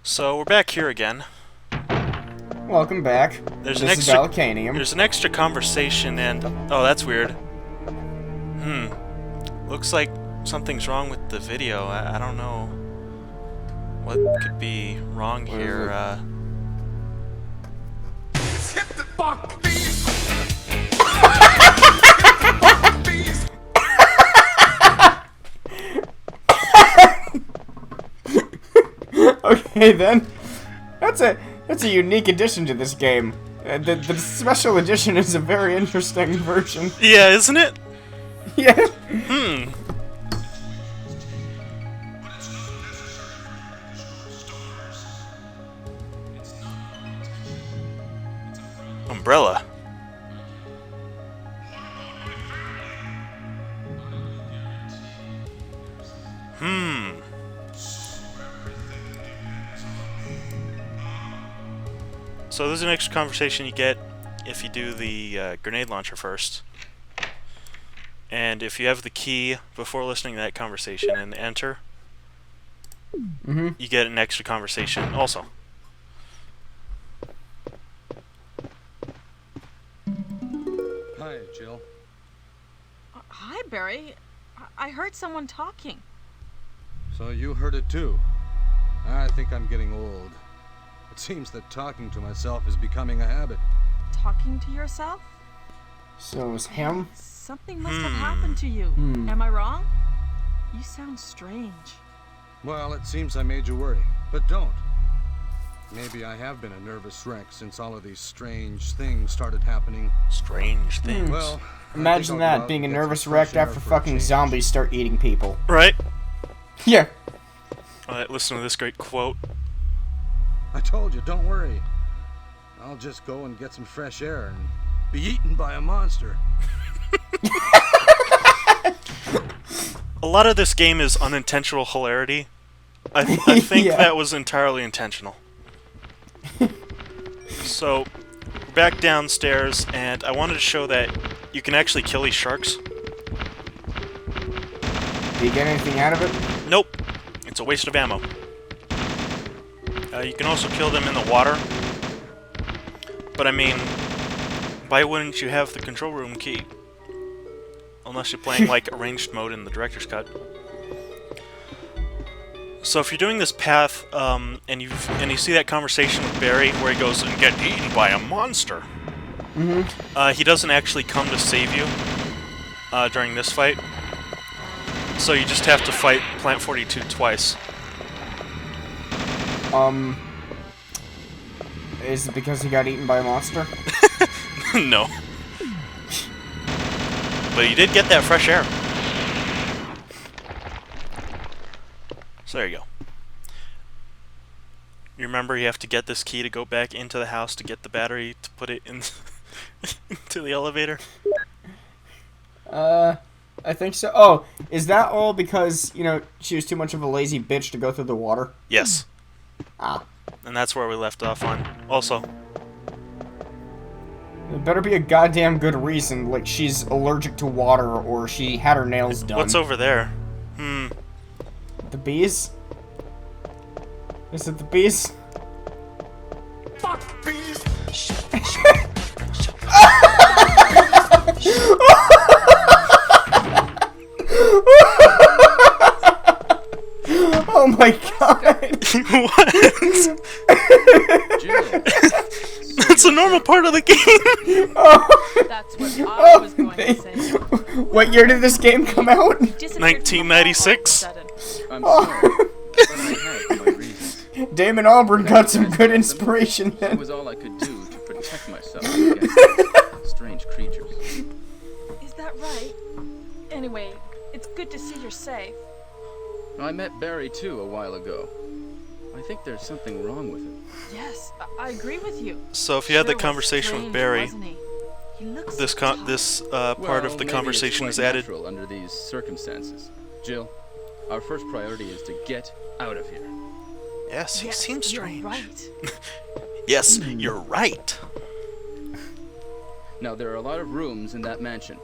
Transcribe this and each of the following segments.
So we're back here again. Welcome back. There's This is Dalekanium. There's an extra conversation, and oh, that's weird. Looks like something's wrong with the video. I don't know what could be wrong here. Hit the fuck, please. Okay then, that's a unique addition to this game. The special edition is a very interesting version. Yeah, isn't it? Yeah. Umbrella. So there's an extra conversation you get if you do the grenade launcher first. And if you have the key before listening to that conversation and enter, you get an extra conversation also. Hi, Jill. Hi, Barry. I heard someone talking. So you heard it too. I think I'm getting old. It seems that talking to myself is becoming a habit. Talking to yourself? So it was him? Something must have happened to you. Am I wrong? You sound strange. Well, it seems I made you worry, but don't. Maybe I have been a nervous wreck since all of these strange things started happening. Strange thing. Well, Imagine that, being a nervous wreck after fucking zombies start eating people. Right? Yeah. Alright, listen to this great quote. I told you, don't worry. I'll just go and get some fresh air and be eaten by a monster. A lot of this game is unintentional hilarity. I think Yeah. that was entirely intentional. So, we're back downstairs, and I wanted to show that you can actually kill these sharks. Do you get anything out of it? Nope. It's a waste of ammo. You can also kill them in the water. But I mean, why wouldn't you have the control room key? Unless you're playing like arranged mode in the director's cut. So if you're doing this path, and you see that conversation with Barry where he goes and get eaten by a monster, he doesn't actually come to save you during this fight. So you just have to fight Plant 42 twice. Is it because he got eaten by a monster? No. But you did get that fresh air. So there you go. You remember you have to get this key to go back into the house to get the battery to put it in into the elevator? I think so. Oh, is that all because, you know, she was too much of a lazy bitch to go through the water? Yes. Ah. And that's where we left off on. Also, There better be a goddamn good reason, like she's allergic to water or she had her nails done. what's over there? The bees? Is it the bees? Fuck, please. Oh my god! What? That's a normal part of the game. That's what I was going to say. What year did this game come out? 1996? I'm sorry, but I had my reasons. Damon Albarn got some good inspiration It then. was all I could do to protect myself against strange creatures. Is that right? Anyway, it's good to see you're safe. I met Barry too a while ago. I think there's something wrong with him. Yes, I agree with you. So if you had Sure that was conversation with strange, Barry, wasn't he? He looks this so tough. part of the maybe conversation it's is quite added. natural under these circumstances. Jill, our first priority is to get out of here. Yes, he Yes, seems you're strange. right. Yes, you're right. Now, there are a lot of rooms in that mansion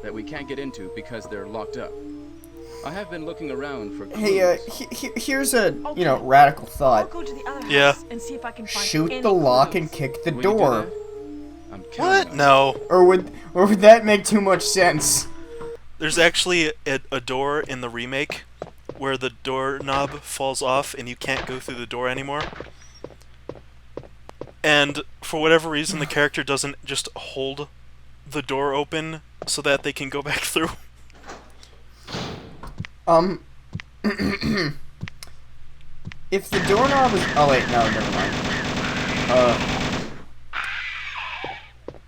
that we can't get into because they're locked up. I have been looking around for clues. Hey, here's a, Okay. radical I'll thought. go to the other Yeah. house and see if I can find Shoot any the lock clues. and kick the Will you do door. that? I'm counting What? on it. No. Or would that make too much sense? There's actually a door in the remake where the doorknob falls off and you can't go through the door anymore. And for whatever reason, the character doesn't just hold the door open so that they can go back through. If the doorknob is... Oh, wait, no, never mind.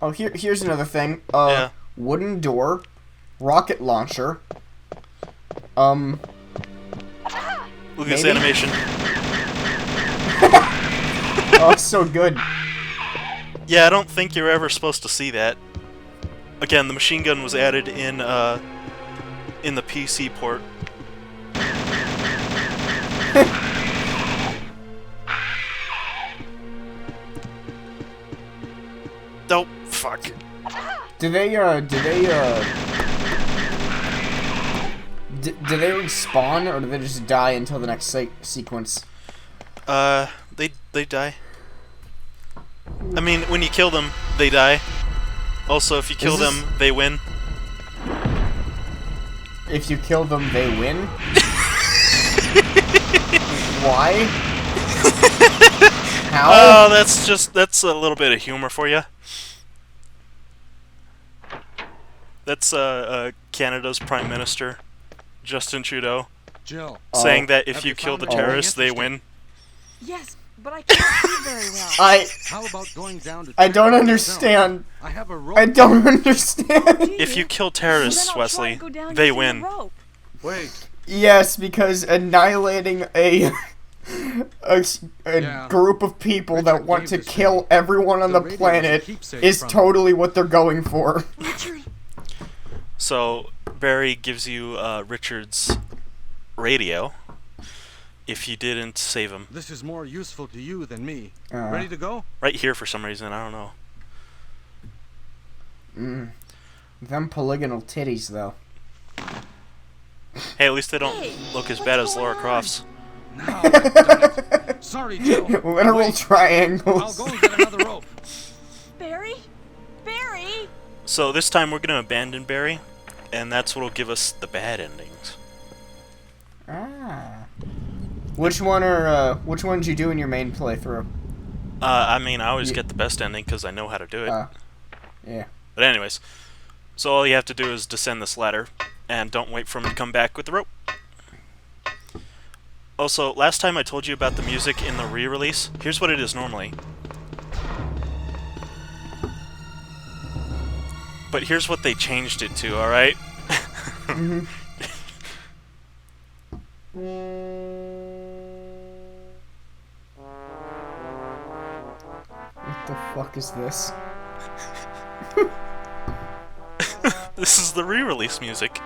Oh, here's another thing. Yeah. Wooden door, rocket launcher, Lucas Maybe? animation. oh, so good. Yeah, I don't think you're ever supposed to see that. Again, the machine gun was added in the PC port. Nope. Fuck. Do they respawn, or do they just die until the next sequence? They die. I mean, when you kill them, they die. Also, if you kill them, they win. If you kill them, they win? Why? How? Oh, that's a little bit of humor for you. That's Canada's Prime Minister, Justin Trudeau, Jill, saying that if Have you you kill the found anything terrorists, they interesting? win. Yes, but I can't see very well. how about going down to I don't check understand. I have a rope. I don't understand. If you kill Well, then terrorists, I'll try Wesley, and go down they using the win. rope. Wait, Yes, because annihilating a Yeah. group of people that Richard want to gave this kill thing. everyone on The the radio planet is a keepsake is from- totally what they're going for. Richard, So Barry gives you Richard's radio if you didn't save him. this is more useful to you than me. Uh. Ready to go? Right here for some reason, I don't know. Them polygonal titties, though. Hey, at least they don't Hey, look as what's bad as going Laura on? Croft's. Now, done it. Sorry, Jill. Literal Wait, I'll triangles. go and get another rope. Barry, Barry. So this time we're gonna abandon Barry, and that's what'll give us the bad endings. Ah. Which ones you do in your main playthrough? I mean, I always get the best ending because I know how to do it. Yeah. But anyways, so all you have to do is descend this ladder, and don't wait for him to come back with the rope. Also, last time I told you about the music in the re-release. Here's what it is normally. But here's what they changed it to, alright? What the fuck is this? This is the re-release music.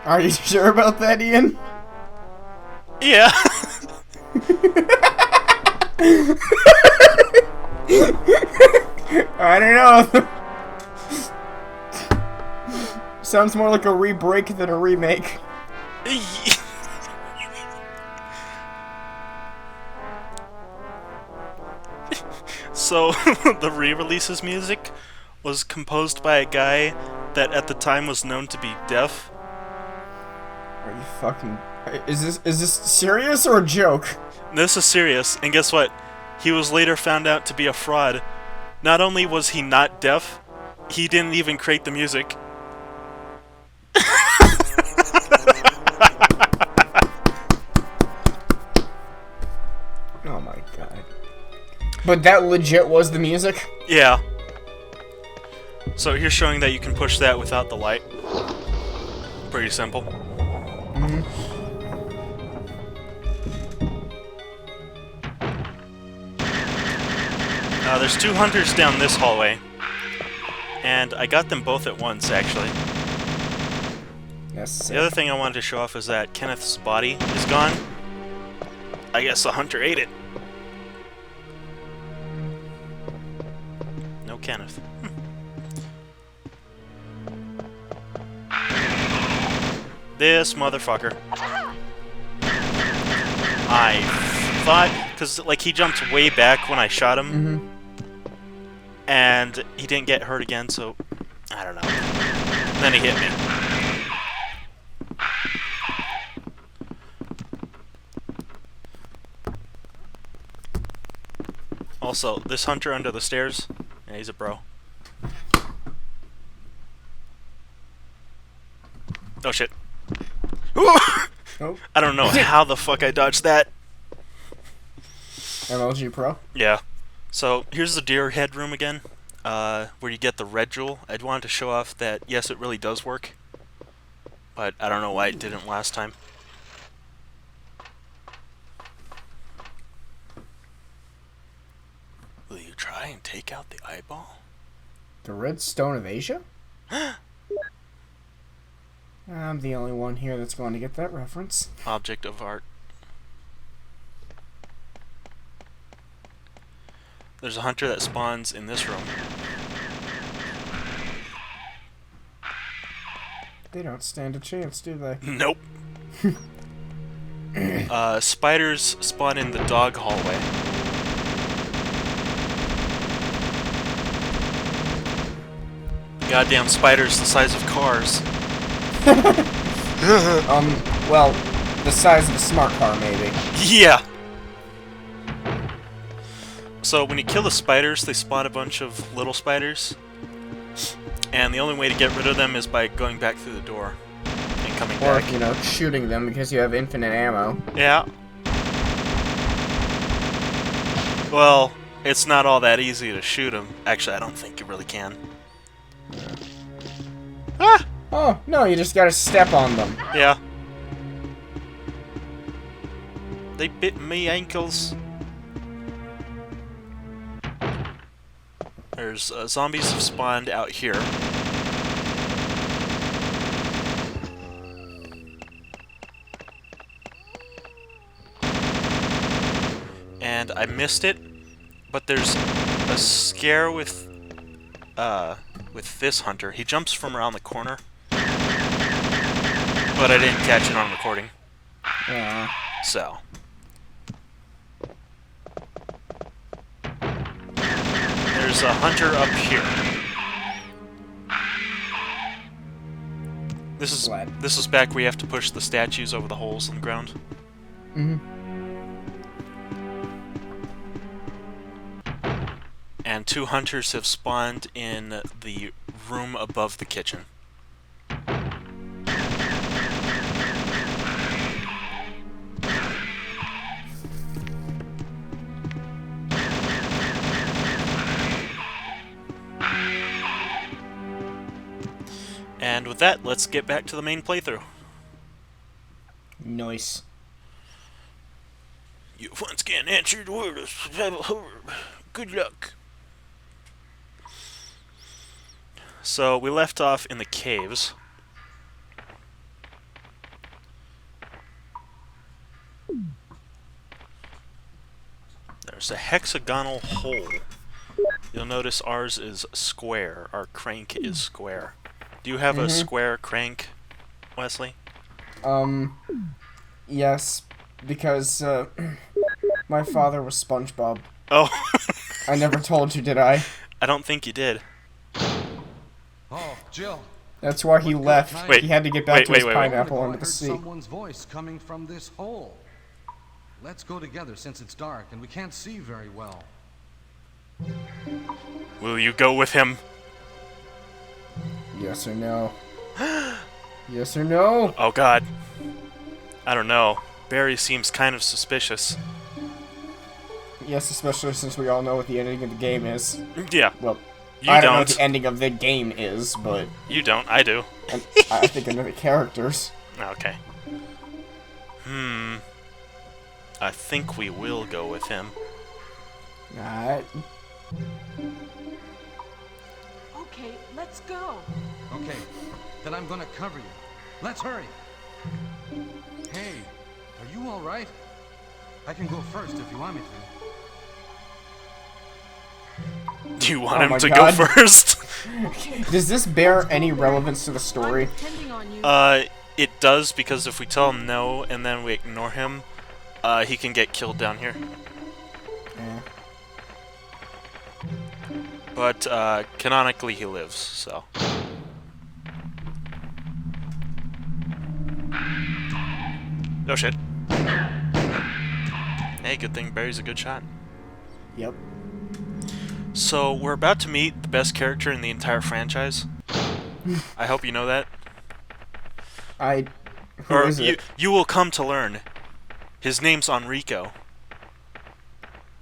Are you sure about that, Ian? Yeah. I don't know. Sounds more like a re-break than a remake. So, the re-releases music was composed by a guy that at the time was known to be deaf. Are you fucking... Is this serious or a joke? This is serious, and guess what? He was later found out to be a fraud. Not only was he not deaf, he didn't even create the music. Oh my god. But that legit was the music? Yeah. So here's showing that you can push that without the light. Pretty simple. There's two hunters down this hallway. And I got them both at once, actually. Yes. The other thing I wanted to show off is that Kenneth's body is gone. I guess the hunter ate it. No Kenneth. This motherfucker. I thought, because like he jumped way back when I shot him, and he didn't get hurt again, so I don't know. Then he hit me. Also, this hunter under the stairs, yeah, he's a bro. Oh shit. Oh. I don't know how the fuck I dodged that. MLG Pro? Yeah. So, here's the deer head room again, where you get the red jewel. I wanted to show off that, yes, it really does work, but I don't know why it didn't last time. Will you try and take out the eyeball? The Red Stone of Asia? I'm the only one here that's going to get that reference. Object of art. There's a hunter that spawns in this room. They don't stand a chance, do they? Nope. Spiders spawn in the dog hallway. Goddamn spiders the size of cars. Well, the size of a smart car, maybe. Yeah! So, when you kill the spiders, they spawn a bunch of little spiders. And the only way to get rid of them is by going back through the door. And coming Or, back. you know, shooting them because you have infinite ammo. Yeah. Well, it's not all that easy to shoot them. Actually, I don't think you really can. Ah! Oh, no, you just gotta step on them. Yeah. They bit me ankles. There's zombies have spawned out here. And I missed it, but there's a scare with this hunter. He jumps from around the corner, but I didn't catch it on recording. Yeah. So. There's a hunter up here. This is back where you have to push the statues over the holes in the ground. And 2 hunters have spawned in the room above the kitchen. And with that, let's get back to the main playthrough. Nice. You once again answered orders. Good luck. So, we left off in the caves. There's a hexagonal hole. You'll notice ours is square. Our crank is square. Do you have a square crank, Wesley? Yes, because, my father was SpongeBob. Oh. I never told you, did I? I don't think you did. Oh, Jill. That's why he left. Wait, he had to get back to his wait. pineapple I under the heard sea. someone's voice coming from this hole. Let's go together since it's dark and we can't see very well. Will you go with him? Yes or no? Yes or no? Oh god. I don't know. Barry seems kind of suspicious. Yes, especially since we all know what the ending of the game is. Yeah. Well, You I don't know don't. what the ending of the game is, but You don't. I do. and I think I know the characters. Okay. I think we will go with him. Alright. Okay, let's go. Okay, then I'm gonna cover you. Let's hurry. Hey, are you all right? I can go first if you want me to. Do you want Oh him my to God. go first? Does this bear any relevance to the story? I'm depending on you. It does, because if we tell him no and then we ignore him, he can get killed down here. Yeah. But canonically he lives, so. Oh shit. Hey, good thing Barry's a good shot. Yep. So, we're about to meet the best character in the entire franchise. I hope you know that. Who is it? You will come to learn. His name's Enrico.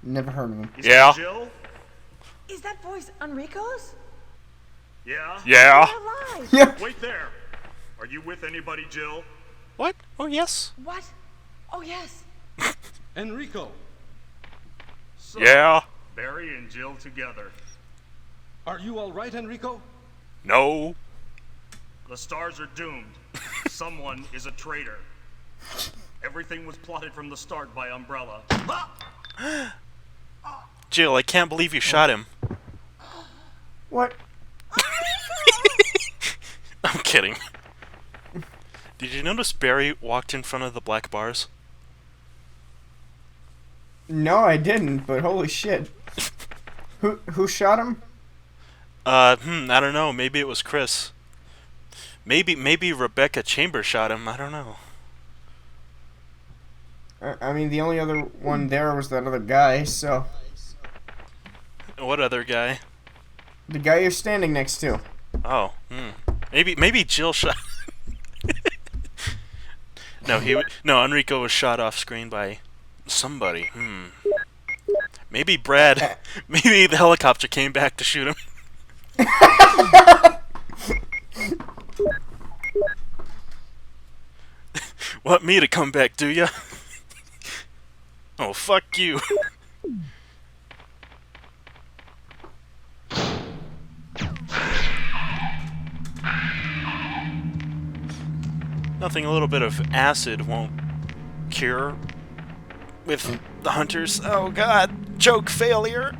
Never heard of him. Yeah. Jill? Is that voice Enrico's? Yeah? Yeah. You're alive. Yeah. Wait there. Are you with anybody, Jill? What? Oh, yes. What? Oh, yes. Enrico, So, Yeah. Barry and Jill together. are you all right, Enrico? No. The stars are doomed. Someone is a traitor. Everything was plotted from the start by Umbrella. Jill, I can't believe you shot him. What? I'm kidding. Did you notice Barry walked in front of the black bars? No, I didn't. But holy shit. Who shot him? I don't know. Maybe it was Chris. Maybe Rebecca Chambers shot him. I don't know. I mean, the only other one there was that other guy. So What other guy? the guy you're standing next to. Oh, Maybe Jill shot. No, Enrico was shot off screen by somebody. Maybe Brad. Maybe the helicopter came back to shoot him. Want me to come back, do ya? Oh, fuck you. Nothing a little bit of acid won't cure with the hunters. Oh god, joke failure.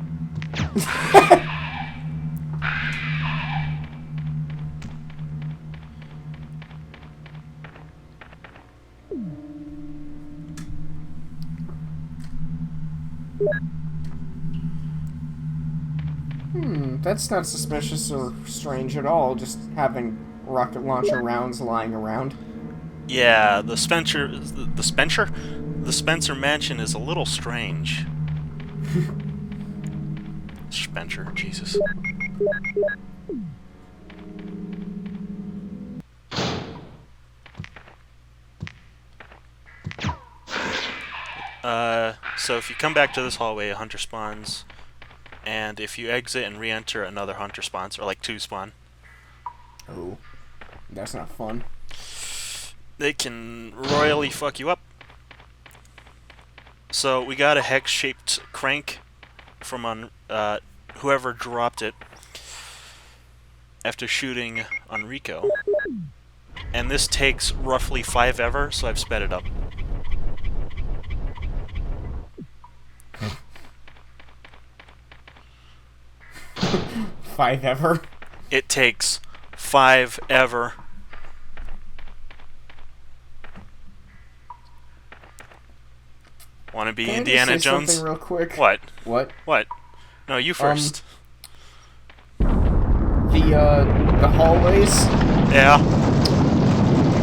That's not suspicious or strange at all, just having rocket launcher rounds lying around. Yeah, the Spencer mansion is a little strange. Spencer, Jesus. So if you come back to this hallway, a hunter spawns, and if you exit and re-enter, another hunter spawns, or like two spawn. Oh, that's not fun. They can royally fuck you up. So we got a hex-shaped crank from whoever dropped it after shooting Enrico. And this takes roughly 5 ever, so I've sped it up. Five ever? It takes 5 ever. Want to be Can I just Indiana say Jones? something real quick? What? What? What? No, you first. The hallways. Yeah.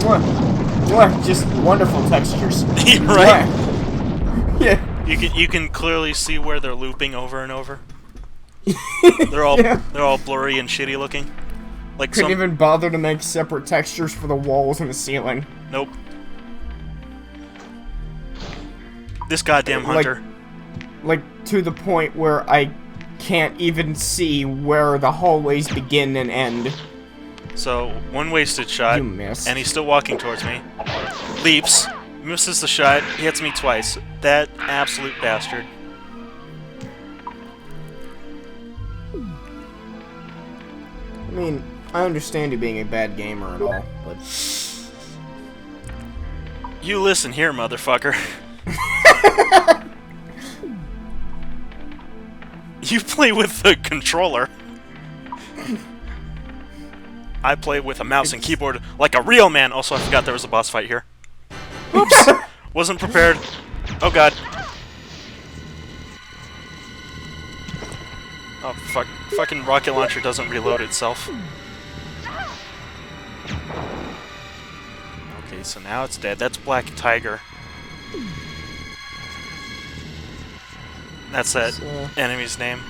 What? Just wonderful textures. You're right. Mwah. Yeah. You can clearly see where they're looping over and over. They're all blurry and shitty looking. Like Couldn't some. even bother to make separate textures for the walls and the ceiling. Nope. This goddamn hunter. Like to the point where I can't even see where the hallways begin and end. So one wasted shot, You missed. and he's still walking towards me. Leaps, misses the shot, hits me twice. That absolute bastard. I mean, I understand you being a bad gamer and all, but You listen here, motherfucker. You play with the controller. I play with a mouse and keyboard like a real man. Also, I forgot there was a boss fight here. Oops! Wasn't prepared. Oh god. Oh fuck! Fucking rocket launcher doesn't reload itself. Okay, so now it's dead. That's Black Tiger. That's that enemy's name.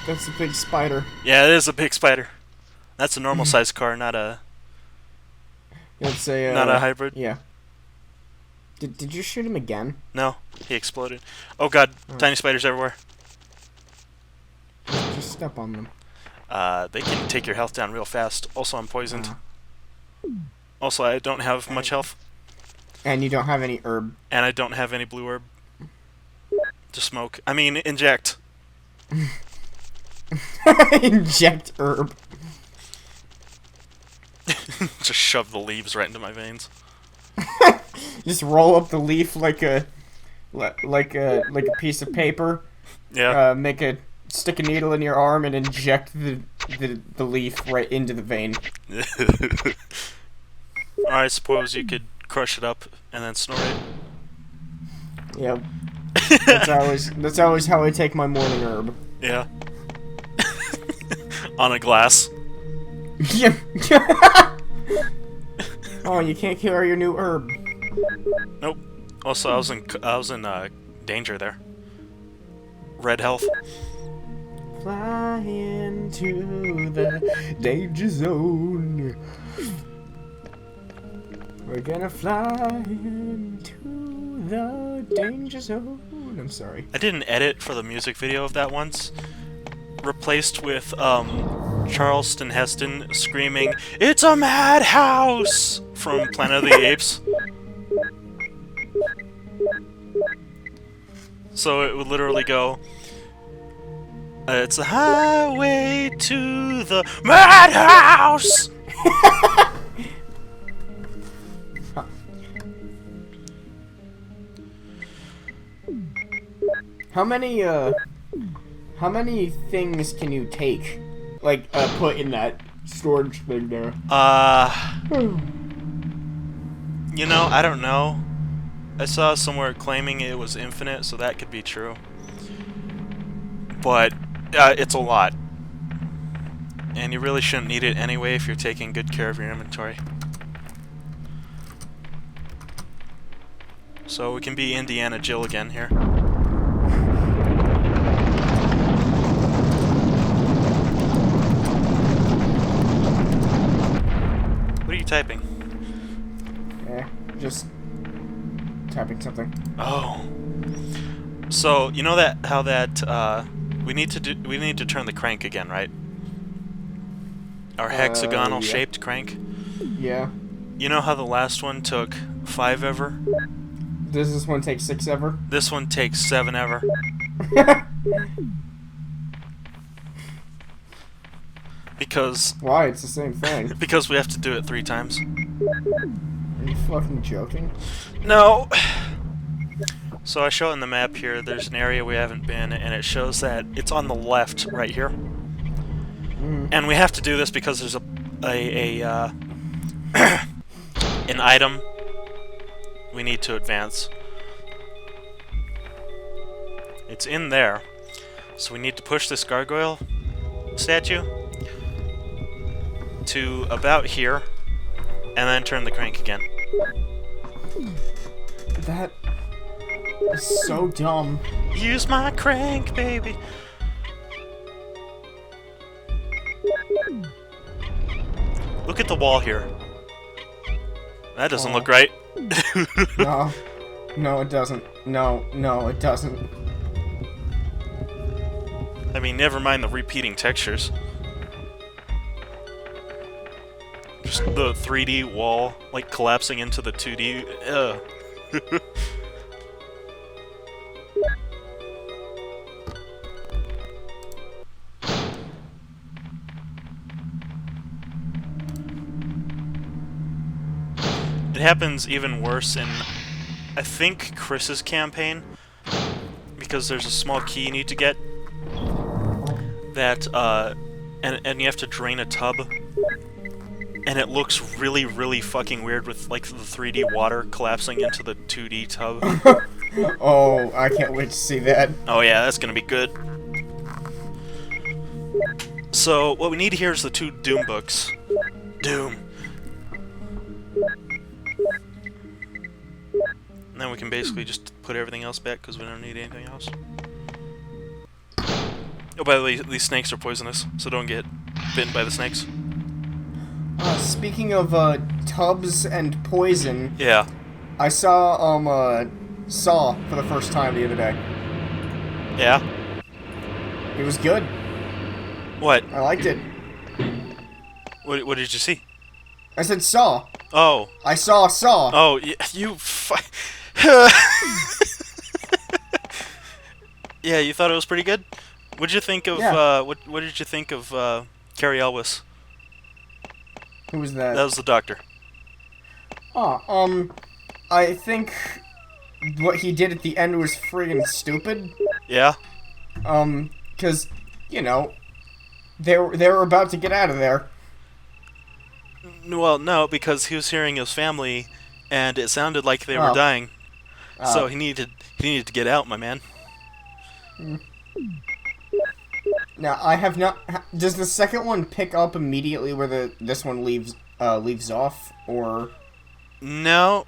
That's a big spider. Yeah, it is a big spider. That's a normal sized car, not a It's a not a hybrid. Yeah. Did you shoot him again? No, he exploded. Oh god, tiny spiders everywhere. Just step on them. They can take your health down real fast. Also, I'm poisoned. Also, I don't have much health. And you don't have any herb. And I don't have any blue herb to smoke. I mean, inject. Inject herb. Just shove the leaves right into my veins. Just roll up the leaf like a piece of paper. Yeah. Stick a needle in your arm and inject the leaf right into the vein. Or I suppose you could crush it up and then snort it. Yep. That's always how I take my morning herb. Yeah. On a glass. Yeah. Oh, you can't carry your new herb. Nope. Also, I was in danger there. Red health. Fly into the danger zone. We're gonna fly into the danger zone. I'm sorry. I did an edit for the music video of that once. Replaced with Charleston Heston screaming, "It's a madhouse!" from Planet of the Apes. So it would literally go, "It's a highway to the madhouse!" How many things can you take? Like, put in that storage thing there? You know, I don't know. I saw somewhere claiming it was infinite, so that could be true. But, it's a lot. And you really shouldn't need it anyway if you're taking good care of your inventory. So we can be Indiana Jill again here. What are you typing? Yeah, just typing something. Oh. So, you know that how that we need to turn the crank again, right? Our hexagonal yeah. shaped crank. Yeah. You know how the last one took 5 ever? Does this one take 6 ever? This one takes 7 ever. Because Why? It's the same thing. because we have to do it 3 times. Are you fucking joking? No. So I show in the map here, there's an area we haven't been, and it shows that it's on the left right here. And we have to do this because there's an item we need to advance. It's in there. So we need to push this gargoyle statue to about here, and then turn the crank again. That is so dumb. Use my crank, baby. Look at the wall here. That doesn't look right. No. No, it doesn't. No, it doesn't. I mean, never mind the repeating textures. Just the 3D wall, like, collapsing into the 2D. Ugh. It happens even worse in, I think, Chris's campaign, because there's a small key you need to get that, and you have to drain a tub and it looks really, really fucking weird with like the 3D water collapsing into the 2D tub. Oh, I can't wait to see that. Oh yeah, that's gonna be good. So, what we need here is the 2 Doom books. Doom. And then we can basically just put everything else back because we don't need anything else. Oh, by the way, these snakes are poisonous, so don't get bitten by the snakes. Speaking of tubs and poison, Yeah. I saw Saw for the first time the other day. Yeah? It was good. What? I liked it. What did you see? I said Saw. Oh. I saw Saw. Oh, you Yeah, you thought it was pretty good? What did you think of, Yeah. what did you think of, Carrie Elwes? Who was that? That was the doctor. Oh, I think what he did at the end was friggin' stupid. Yeah? Cause, you know, they were about to get out of there. Well, no, because he was hearing his family, and it sounded like they were Oh. dying. So he needed to get out, my man. Now, I have not... Does the second one pick up immediately where this one leaves off, or... No,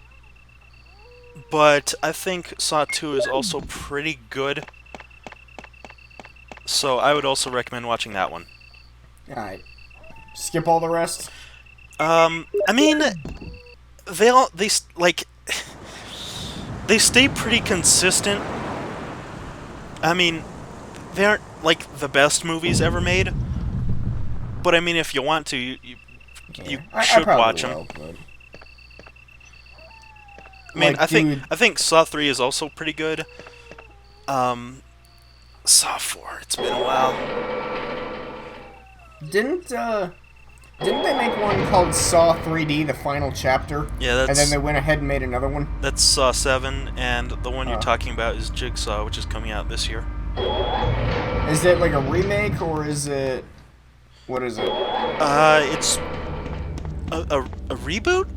but I think Saw 2 is also pretty good. So I would also recommend watching that one. Alright. Skip all the rest? I mean, they stay pretty consistent. I mean, they aren't like the best movies ever made, but I mean, if you want to, you should probably watch them. will, but... I mean, Like, I think Saw 3 is also pretty good. Saw 4, it's been a while. Didn't they make one called Saw 3D, the final chapter? Yeah, that's... And then they went ahead and made another one? That's Saw 7, and the one you're talking about is Jigsaw, which is coming out this year. Is it like a remake, or is it... What is it? It's a reboot?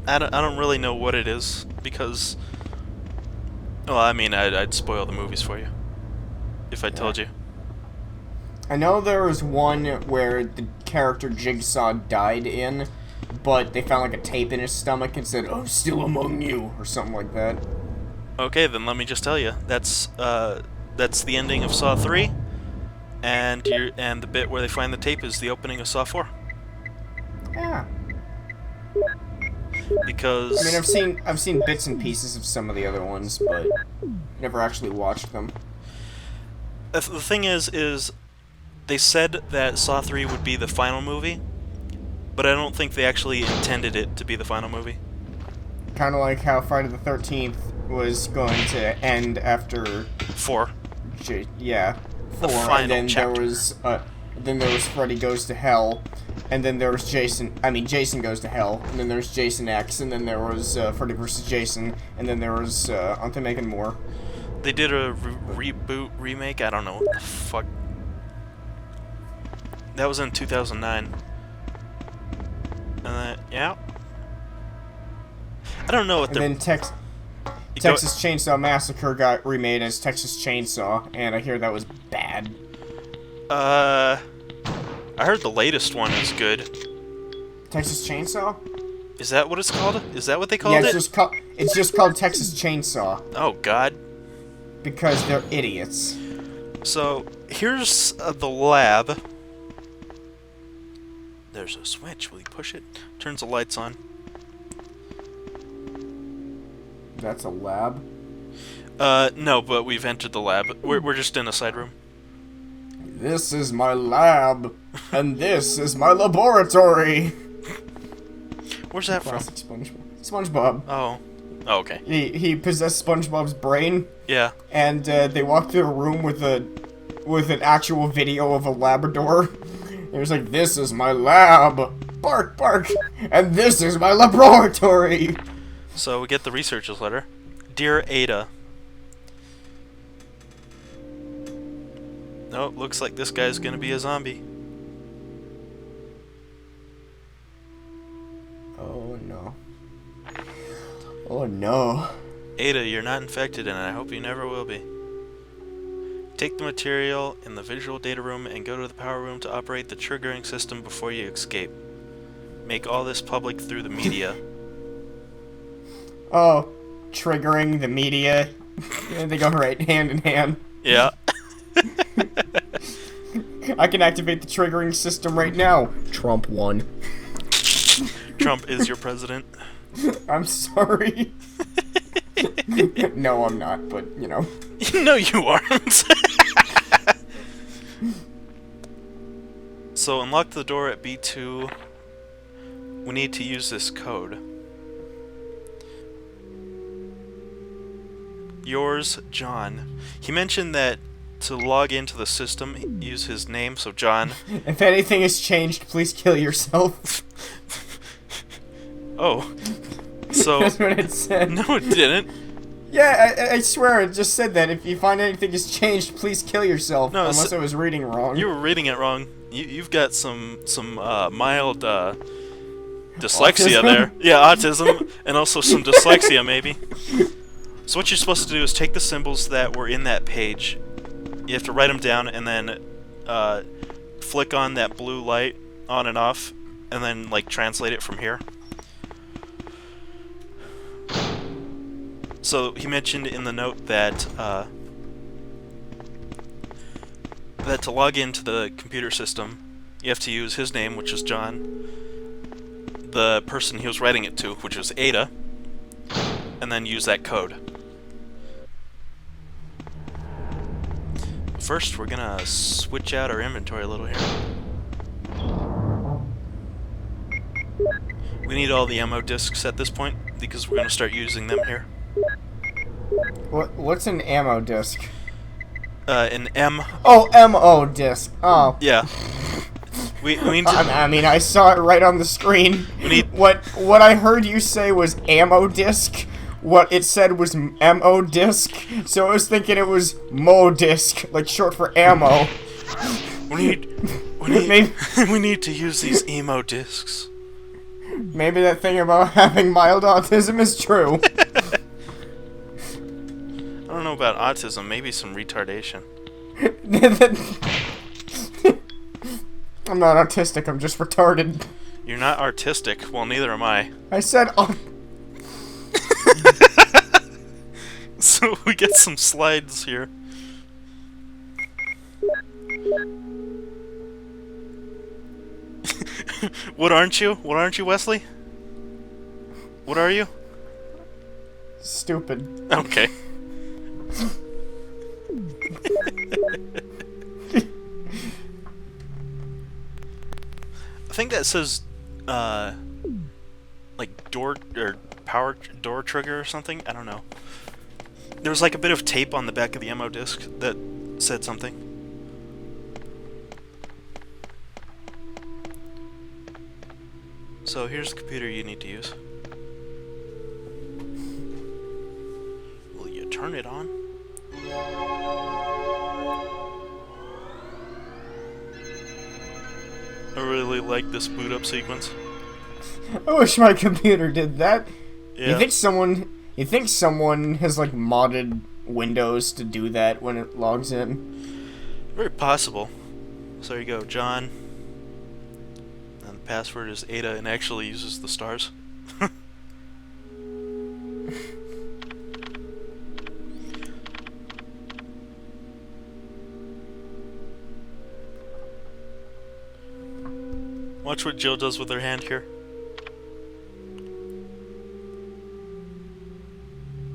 I don't really know what it is, because... Well, I mean, I'd spoil the movies for you, if I told you. I know there was one where the character Jigsaw died in, but they found like a tape in his stomach and said, "I'm still among you," or something like that. Okay, then let me just tell you. That's the ending of Saw 3, and the bit where they find the tape is the opening of Saw 4. Yeah. Because... I mean, I've seen bits and pieces of some of the other ones, but never actually watched them. The thing is they said that Saw 3 would be the final movie, but I don't think they actually intended it to be the final movie. Kind of like how Friday the 13th was going to end after 4. Yeah, 4, final and then chapter. there was Freddy Goes to Hell, and then there was Jason Goes to Hell, and then there's Jason X, and then there was Freddy vs. Jason, and then there was, aren't they making more? They did a reboot, remake, I don't know what the fuck. That was in 2009. Yeah. I don't know what And they're... then Texas Chainsaw Massacre got remade as Texas Chainsaw, and I hear that was bad. I heard the latest one is good. Texas Chainsaw? Is that what it's called? Is that what they called Yeah, it? it's just called Texas Chainsaw. Oh, God. Because they're idiots. So, here's the lab. There's a switch. Will you push it? Turns the lights on. That's a lab? No, but we've entered the lab. We're just in a side room. This is my lab, and this is my laboratory. Where's that Classic from? SpongeBob. Oh, okay. He possessed SpongeBob's brain, Yeah. and they walked through a room with an actual video of a Labrador. It was like, this is my lab, bark, bark, and this is my laboratory. So we get the researcher's letter. Dear Ada. Oh, looks like this guy's gonna be a zombie. Oh no. Oh no. Ada, you're not infected, and I hope you never will be. Take the material in the visual data room and go to the power room to operate the triggering system before you escape. Make all this public through the media. Oh, triggering the media. Yeah, they go right hand in hand. Yeah. I can activate the triggering system right now. Trump won. Trump is your president. I'm sorry. No, I'm not, but, you know. No, you aren't. So, unlock the door at B2. We need to use this code. Yours, John. He mentioned that to log into the system, use his name, so John. If anything has changed, please kill yourself. Oh. So. That's what it said. No, it didn't. Yeah, I swear it just said that. If you find anything has changed, please kill yourself. No, unless I was reading wrong. You were reading it wrong. You've got some mild dyslexia Autism? there. Yeah, autism, and also some dyslexia maybe. So what you're supposed to do is take the symbols that were in that page. You have to write them down and then flick on that blue light on and off, and then like translate it from here. So he mentioned in the note that that to log into the computer system, you have to use his name, which is John, the person he was writing it to, which was Ada, and then use that code. First, we're gonna switch out our inventory a little here. We need all the ammo discs at this point, because we're gonna start using them here. What's an ammo disc? An M. Oh, MO disc. Oh. Yeah. We need to, I mean, I saw it right on the screen. We need- What I heard you say was ammo disc. What it said was MO disc. So I was thinking it was Mo disc, like short for ammo. we Maybe- need to use these emo discs. Maybe that thing about having mild autism is true. I don't know about autism, maybe some retardation. I'm not autistic, I'm just retarded. You're not artistic. Well, neither am I. I said So we get some slides here. What aren't you? What aren't you, Wesley? What are you? stupid. Okay. I think that says, like door or power door trigger or something. I don't know. There was like a bit of tape on the back of the ammo disc that said something. So here's the computer you need to use. Will you turn it on? I really like this boot up sequence. I wish my computer did that. Yeah. You think someone has like modded Windows to do that when it logs in? Very possible. So there you go, John. And the password is Ada and actually uses the stars. Watch what Jill does with her hand here.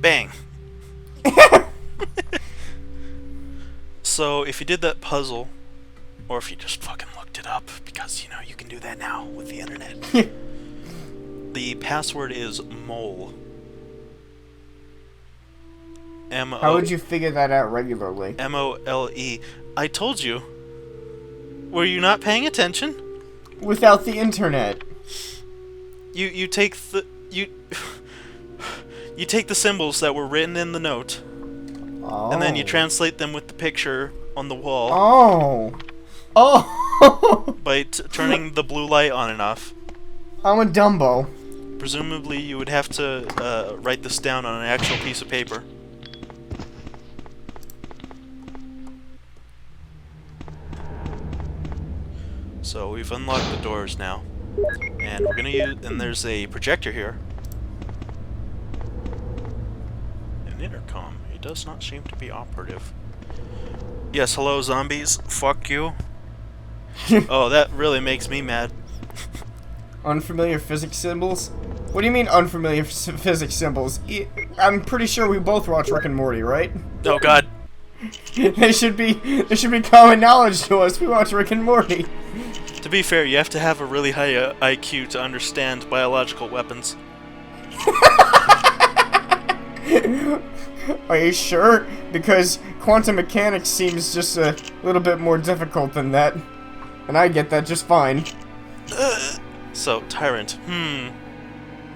Bang! So, if you did that puzzle, or if you just fucking looked it up, because, you know, you can do that now with the internet. The password is mole. M-O- How would you figure that out regularly? M-O-L-E. I told you. Were you not paying attention? Without the internet. You take the... You take the symbols that were written in the note, Oh. and then you translate them with the picture on the wall Oh. Oh. by turning the blue light on and off. I'm a Dumbo. Presumably, you would have to write this down on an actual piece of paper. So we've unlocked the doors now, and we're gonna use. And there's a projector here. An intercom. It does not seem to be operative. Yes, hello zombies. Fuck you. Oh, that really makes me mad. Unfamiliar physics symbols? What do you mean unfamiliar physics symbols? I'm pretty sure we both watch Rick and Morty, right? Oh God. They should be common knowledge to us. We watch Rick and Morty. To be fair, you have to have a really high IQ to understand biological weapons. Are you sure? Because quantum mechanics seems just a little bit more difficult than that. And I get that just fine. So, Tyrant.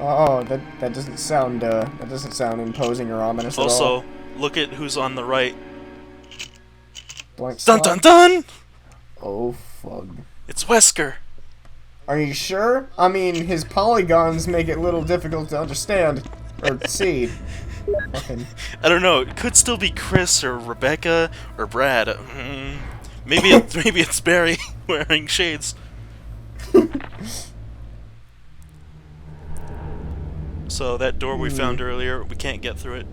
Oh, that doesn't sound imposing or ominous at all. Also, look at who's on the right. Blank Dun slot? dun dun! Oh, fuck. It's Wesker. Are you sure? I mean, his polygons make it a little difficult to understand. Or see. Fucking. I don't know. It could still be Chris or Rebecca or Brad. Maybe it's Barry wearing shades. So that door we found earlier, we can't get through it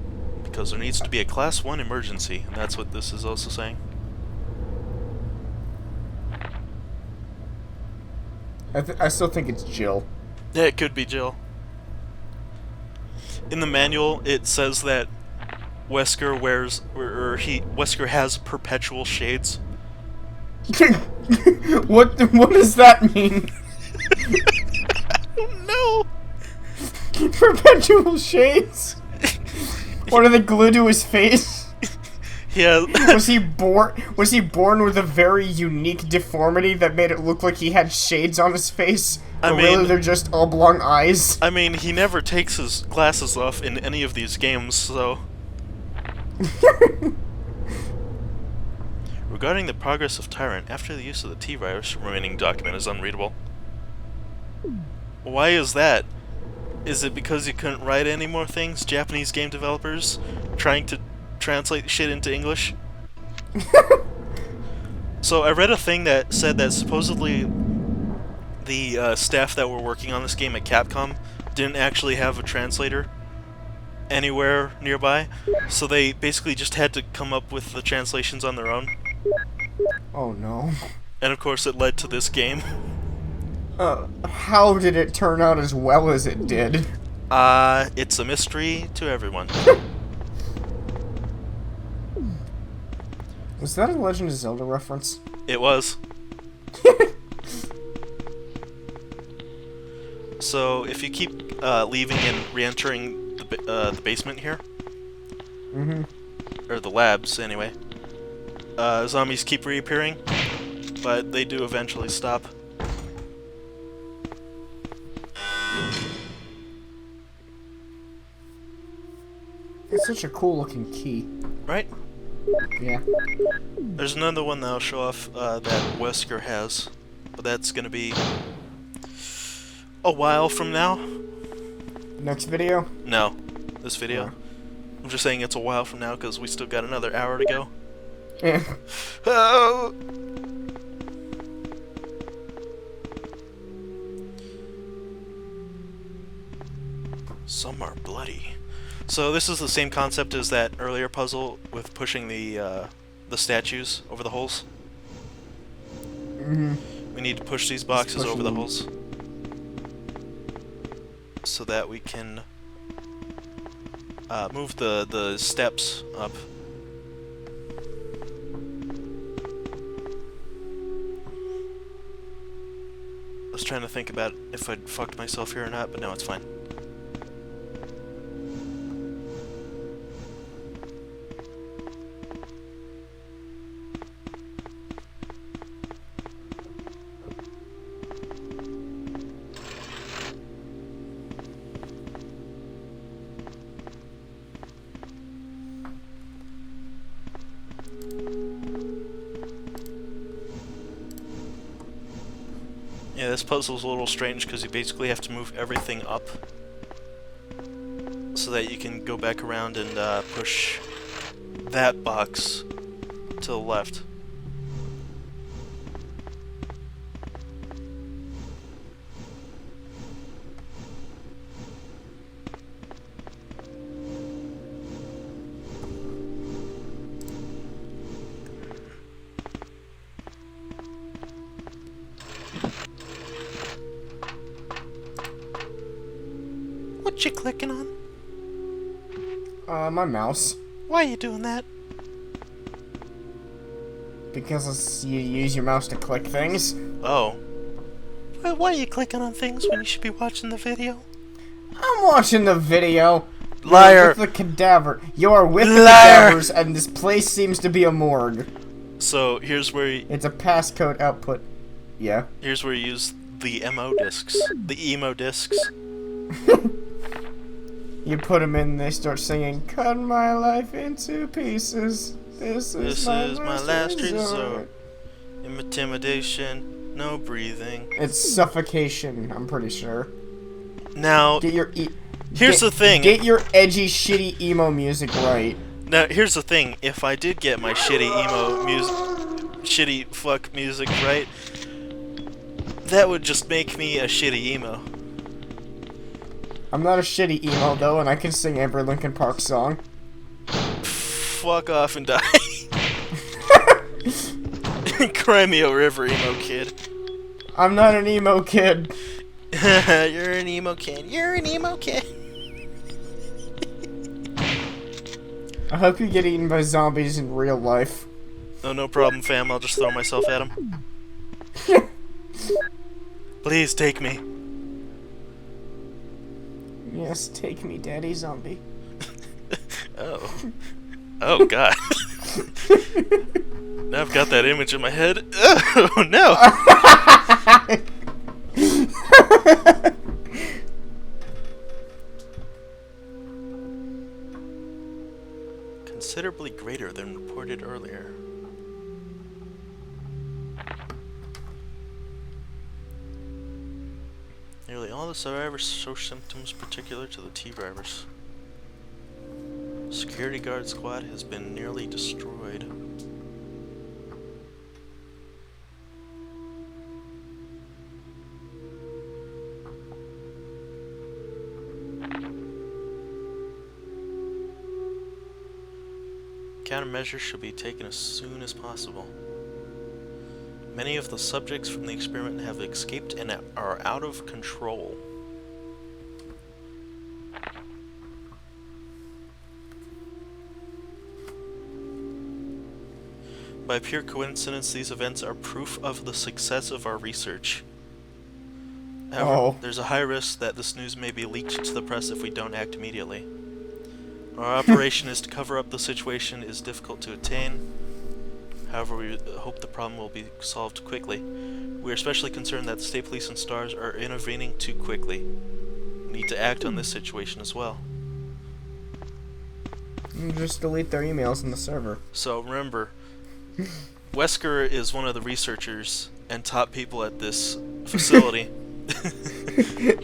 because there needs to be a Class 1 emergency, and that's what this is also saying. I still think it's Jill. Yeah, it could be Jill. In the manual, it says that Wesker wears, Wesker has perpetual shades. What does that mean? No. Perpetual shades? What are they glued to his face? Yeah. Was he born with a very unique deformity that made it look like he had shades on his face? Or really they're just oblong eyes? I mean, he never takes his glasses off in any of these games, so... Regarding the progress of Tyrant, after the use of the T-virus, remaining document is unreadable. Why is that? Is it because you couldn't write any more things? Japanese game developers trying to translate shit into English? So I read a thing that said that supposedly the staff that were working on this game at Capcom didn't actually have a translator anywhere nearby, so they basically just had to come up with the translations on their own. Oh no. And of course it led to this game. How did it turn out as well as it did? It's a mystery to everyone. Was that a Legend of Zelda reference? It was. So, if you keep leaving and re-entering the basement here, or the labs anyway, zombies keep reappearing, but they do eventually stop. It's such a cool looking key. Right? Yeah. There's another one that I'll show off that Wesker has, but that's gonna be a while from now. Next video? No, this video. Yeah. I'm just saying it's a while from now because we still got another hour to go. Yeah. Oh! Some are bloody. So this is the same concept as that earlier puzzle with pushing the statues over the holes. We need to push these boxes over the holes so that we can move the steps up. I was trying to think about if I'd fucked myself here or not, but no, it's fine. Yeah, this puzzle's a little strange because you basically have to move everything up so that you can go back around and push that box to the left. What you clicking on? My mouse. Why are you doing that? Because you use your mouse to click things. Oh. Why are you clicking on things when you should be watching the video? I'm watching the video. Liar! You're with the cadaver. You are with the Liar! cadavers, and this place seems to be a morgue. So here's where It's a passcode output. Yeah. here's where you use the emo discs, the emo discs. You put them in, they start singing, "Cut my life into pieces. This is my last resort." Intimidation, no breathing. It's suffocation, I'm pretty sure. Now, Get your here's the thing. Get your edgy, shitty emo music right. Now, here's the thing. If I did get my shitty emo music, shitty fuck music right, that would just make me a shitty emo. I'm not a shitty emo though, and I can sing every Linkin Park song. Fuck off and die. Cry me a river, emo kid. I'm not an emo kid. You're an emo kid. You're an emo kid. I hope you get eaten by zombies in real life. Oh, no problem, fam. I'll just throw myself at him. Please take me. Yes, take me, Daddy Zombie. Oh. Oh, God. Now I've got that image in my head. Oh, no. Considerably greater than reported earlier. Nearly all the survivors show symptoms particular to the T-virus. Security guard squad has been nearly destroyed. Countermeasures should be taken as soon as possible. Many of the subjects from the experiment have escaped and are out of control. By pure coincidence, these events are proof of the success of our research. However, there's a high risk that this news may be leaked to the press if we don't act immediately. Our operation is to cover up the situation is difficult to attain. However, we hope the problem will be solved quickly. We are especially concerned that the state police and STARS are intervening too quickly. We need to act on this situation as well. Just delete their emails in the server. So remember, Wesker is one of the researchers and top people at this facility.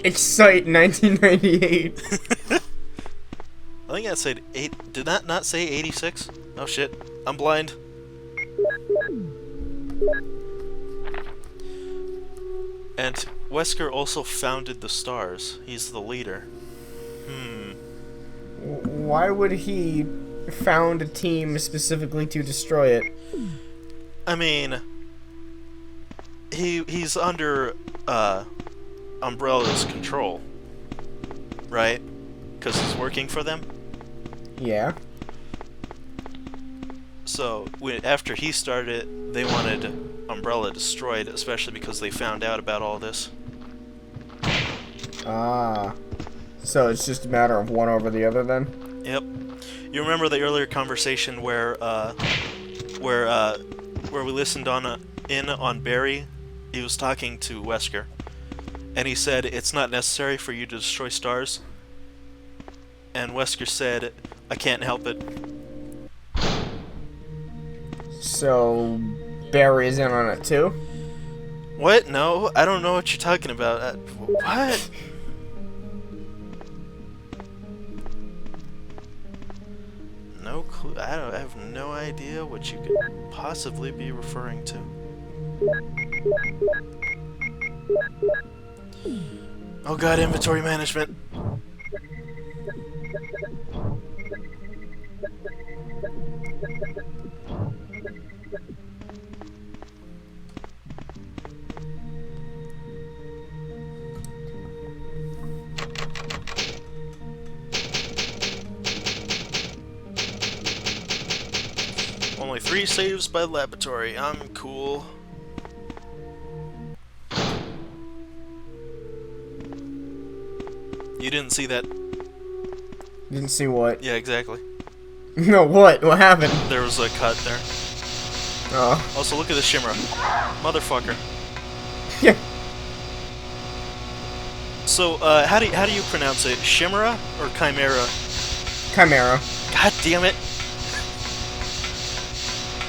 Excite 1998. I think that said 8. Did that not say 86? Oh shit. I'm blind. And Wesker also founded the STARS. He's the leader. Why would he found a team specifically to destroy it? I mean, he's under Umbrella's control, right? Because he's working for them. Yeah. So after he started it, they wanted Umbrella destroyed, especially because they found out about all this. Ah. So it's just a matter of one over the other then? Yep. You remember the earlier conversation where we listened in on Barry? He was talking to Wesker, and he said it's not necessary for you to destroy STARS. And Wesker said, "I can't help it." So Barry's in on it too? What? No, I don't know what you're talking about. What? No clue. I have no idea what you could possibly be referring to. Oh god, inventory management. Only 3 saves by laboratory. I'm cool. You didn't see that. Didn't see what? Yeah, exactly. No, what? What happened? There was a cut there. Oh. Also, look at the shimmer. Motherfucker. Yeah. So, how do you pronounce it? Chimera or Chimera? Chimera. God damn it.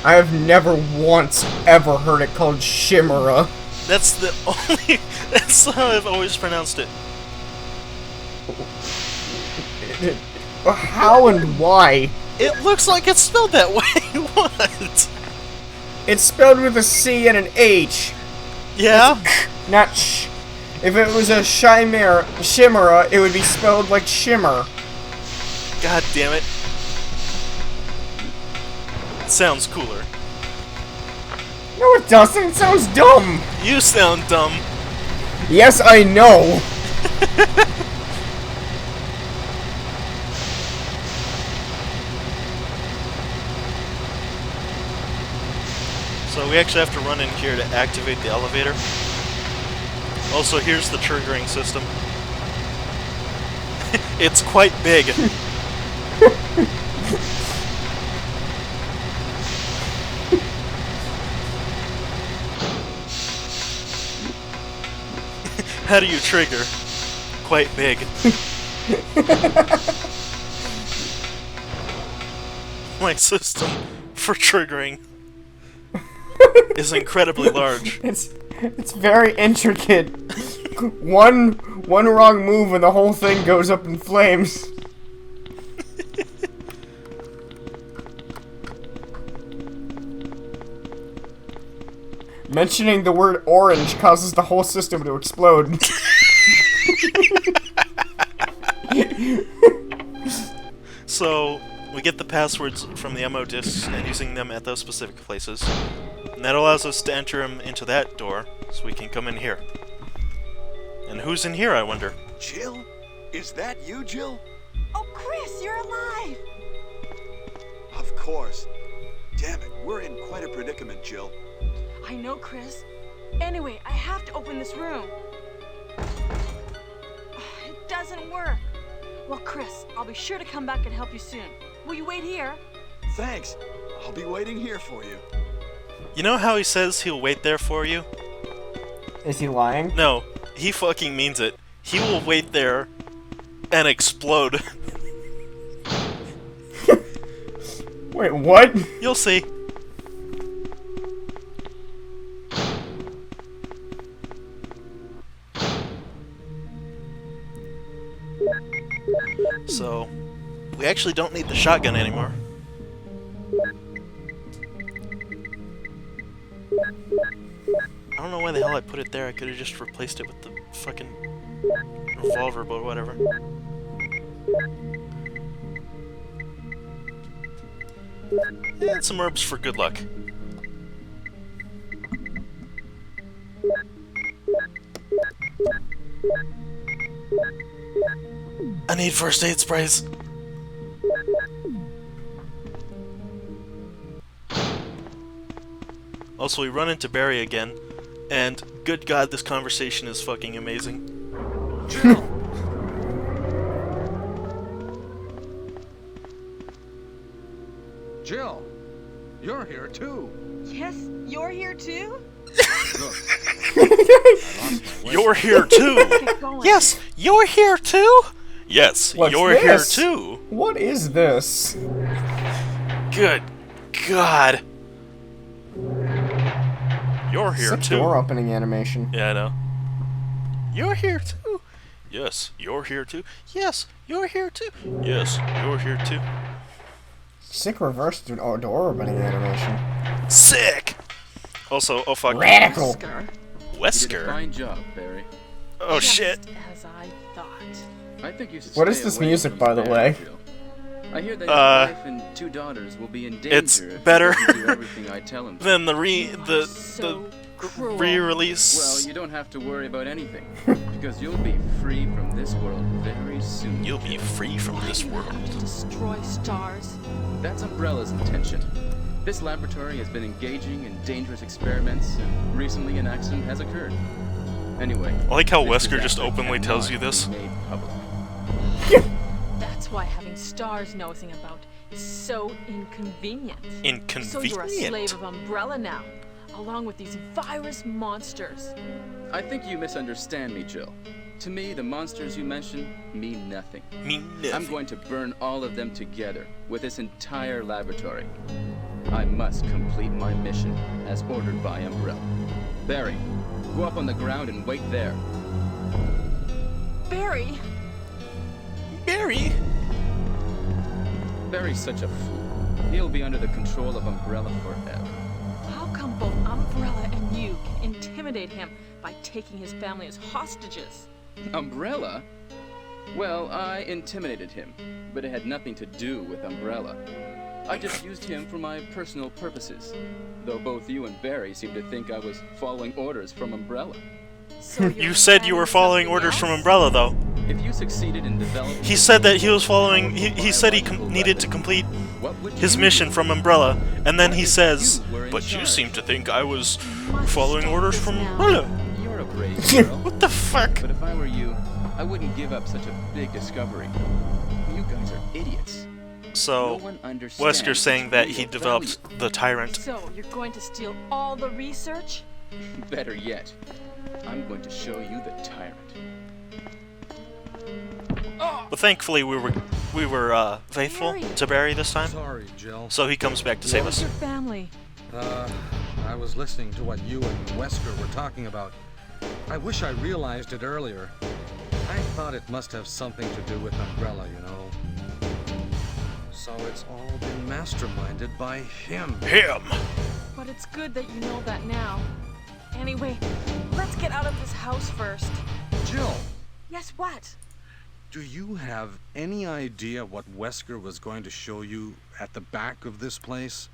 I have never once ever heard it called Chimera. That's the only... That's how I've always pronounced it. How and why? It looks like it's spelled that way. What? It's spelled with a C and an H. Yeah? Not sh. If it was a chimera, it would be spelled like shimmer. God damn it. Sounds cooler. No, it doesn't. It sounds dumb. You sound dumb. Yes, I know. So we actually have to run in here to activate the elevator. Also, here's the triggering system. It's quite big. How do you trigger? Quite big. My system for triggering is incredibly large. It's very intricate. One wrong move and the whole thing goes up in flames. Mentioning the word orange causes the whole system to explode. So, we get the passwords from the ammo discs and using them at those specific places. And that allows us to enter them into that door, so we can come in here. And who's in here, I wonder? Jill? Is that you, Jill? Oh, Chris, you're alive! Of course. Damn it, we're in quite a predicament, Jill. I know, Chris. Anyway, I have to open this room. It doesn't work. Well, Chris, I'll be sure to come back and help you soon. Will you wait here? Thanks. I'll be waiting here for you. You know how he says he'll wait there for you? Is he lying? No, he fucking means it. He will wait there and explode. Wait, what? You'll see. So, we actually don't need the shotgun anymore. I don't know why the hell I put it there. I could have just replaced it with the fucking revolver, but whatever. And some herbs for good luck. I need first aid sprays. Also, we run into Barry again, and good God, this conversation is fucking amazing. Jill! Jill, you're here too. Yes, you're here too? Look, I lost my way. You're here too! Get going. Yes, you're here too! Yes, What's you're here this? too! What is this? Good God! You're here Sick too. door opening animation. Yeah, I know. You're here too. Yes, you're here too. Yes, you're here too. Yes, you're here too. Sick reverse door opening animation. Sick! Also, oh fuck. Radical! Wesker. You did a Wesker? fine job, Barry. Oh shit. Just as I thought. I think you should What is stay this away music, from by the Barry, way? Jill. I hear that his wife and 2 daughters will be in danger It's if he better doesn't do everything I tell him to. Then the So cruel. re-release. Well, you don't have to worry about anything, because you'll be free from this world very soon. You'll be free from this world. To destroy stars. That's Umbrella's intention. This laboratory has been engaging in dangerous experiments, and recently an accident has occurred. Anyway, I like how this Wesker just disaster openly tells you cannot this. be made public. That's why having stars nosing about is so inconvenient. So you're a slave Inconvenient. of Umbrella now, along with these virus monsters. I think you misunderstand me, Jill. To me, the monsters you mention mean nothing. Mean I'm nothing. going to burn all of them together with this entire laboratory. I must complete my mission as ordered by Umbrella. Barry, go up on the ground and wait there. Barry! Barry. Barry's such a fool. He'll be under the control of Umbrella forever. How come both Umbrella and you can intimidate him by taking his family as hostages? Umbrella? Well, I intimidated him, but it had nothing to do with Umbrella. I just used him for my personal purposes, though both you and Barry seem to think I was following orders from Umbrella. So You said you were following orders from Umbrella, though. If you succeeded in developing... He said that he was following. He said he needed to complete What would his you mission do? from Umbrella, and then What he if says, you were in "But you charge?" seem to think I was Must following stop orders this from now. Umbrella." You're a brave girl. What the fuck? But if I were you, I wouldn't give up such a big discovery. You guys are idiots. No So, one understands Wesker's saying that he real developed the Tyrant. So you're going to steal all the research? value. Better yet, I'm going to show you the tyrant. But thankfully, we were faithful Barry. to Barry this time, Sorry, Jill. so he comes back to save Where's us. your family? I was listening to what you and Wesker were talking about. I wish I realized it earlier. I thought it must have something to do with Umbrella, you know. So it's all been masterminded by him. Him. But it's good that you know that now. Anyway, let's get out of this house first. Jill, Yes, what? do you have any idea what Wesker was going to show you at the back of this place?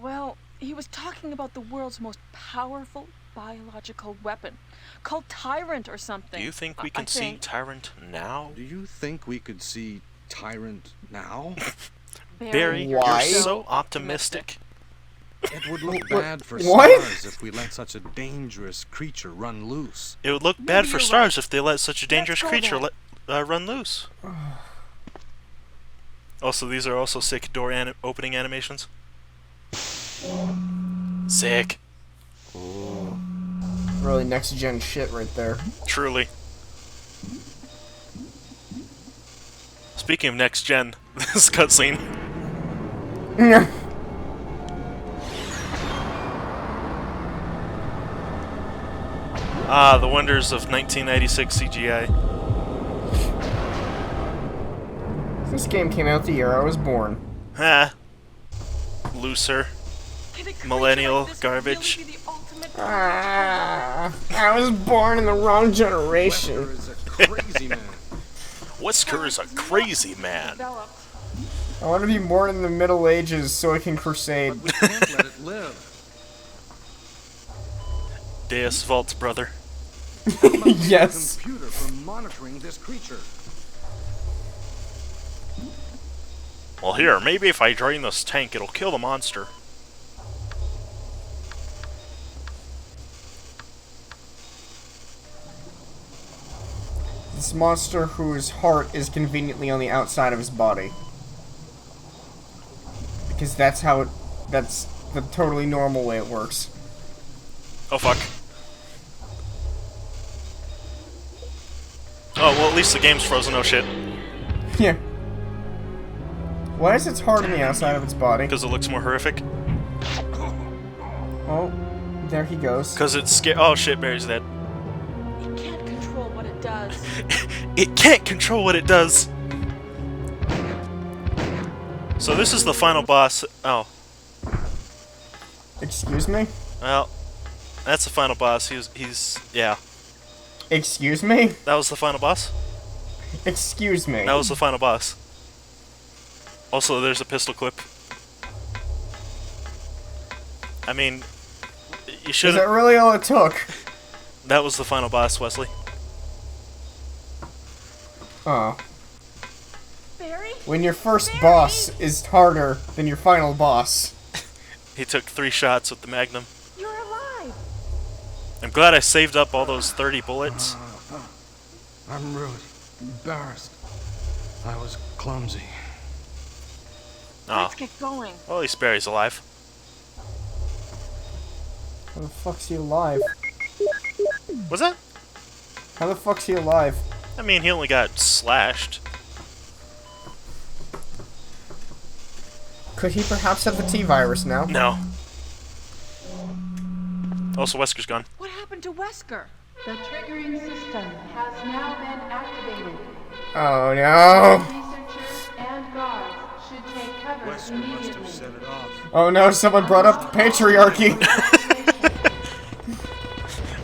Well, he was talking about the world's most powerful biological weapon, called Tyrant or something. Do you think we I can see think. Tyrant now? Do you think we could see Tyrant now? Barry, Why? you're so optimistic. It would look bad for What? stars if we let such a dangerous creature run loose. It would look bad for you're stars if they let such a dangerous go creature then. run loose. Also, these are also sick door opening animations. Sick. Really next gen shit right there. Truly. Speaking of next gen, this cutscene. Ah, the wonders of 1996 CGI. This game came out the year I was born. Ha. Looser. Can a creature Millennial like this garbage. really be the ultimate I was born in the wrong generation. Wesker is a crazy man. Wesker is a crazy man. developed? I want to be born in the Middle Ages so I can crusade. But we can't let it live. Deus Vault, brother. Yes. Computer for monitoring this creature. Well, here, maybe if I drain this tank, it'll kill the monster. This monster whose heart is conveniently on the outside of his body. Because that's how it... That's the totally normal way it works. Oh, fuck. Oh, well, at least the game's frozen, oh shit. Yeah. Why is its heart on the outside of its body? Because it looks more horrific. Oh, There he goes. Because it's scared. Oh shit, Barry's dead. It can't control what it does. It can't control what it does! So this is the final boss. Oh. Excuse me? Well, that's the final boss. Yeah. Excuse me? That was the final boss? Excuse me. That was the final boss. Also, there's a pistol clip. I mean, you should. Is that really all it took? That was the final boss, Wesley. Oh. Barry? When your first boss is harder than your final boss. He took 3 shots with the Magnum. You're alive. I'm glad I saved up all those 30 bullets. I'm really embarrassed. I was clumsy. Oh, Let's get going. well, at least Barry's alive. How the fuck's he alive? Was that? How the fuck's he alive? I mean, he only got slashed. Could he perhaps have the T-virus now? No. Also, Wesker's gone. What happened to Wesker? The triggering system has now been activated. Oh no! Researchers and guards should take cover Wesker must immediately. have set it off. Oh no, someone brought up the patriarchy!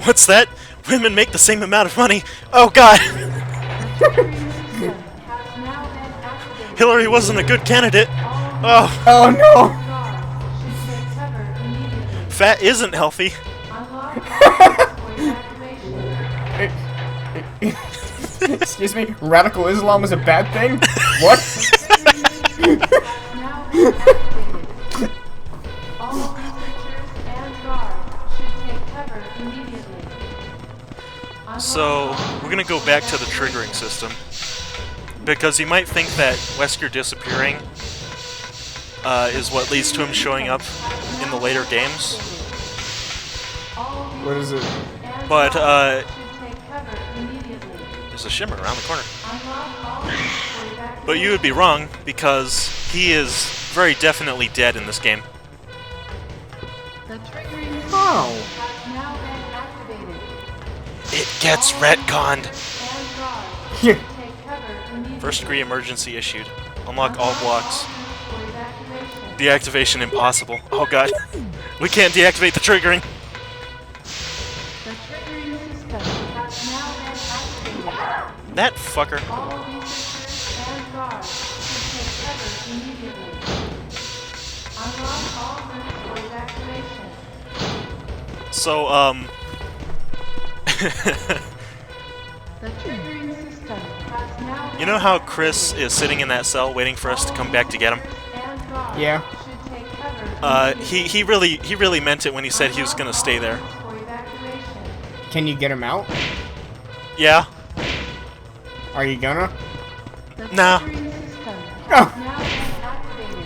What's that? Women make the same amount of money. Oh god! Hillary wasn't a good candidate. Oh, Oh no! fat isn't healthy. Excuse me, radical Islam is a bad thing? What? So, we're gonna go back to the triggering system. Because you might think that Wesker disappearing is what leads to him showing up in the later games. What is it? But, there's a shimmer around the corner. But you would be wrong, because he is very definitely dead in this game. Oh! It gets retconned! Yeah. First degree emergency issued. Unlock all blocks. Deactivation impossible. Oh god. We can't deactivate the triggering! That fucker. So, you know how Chris is sitting in that cell waiting for us to come back to get him? Yeah. He really meant it when he said he was gonna stay there. Can you get him out? Yeah? Are you gonna? Nah. Oh.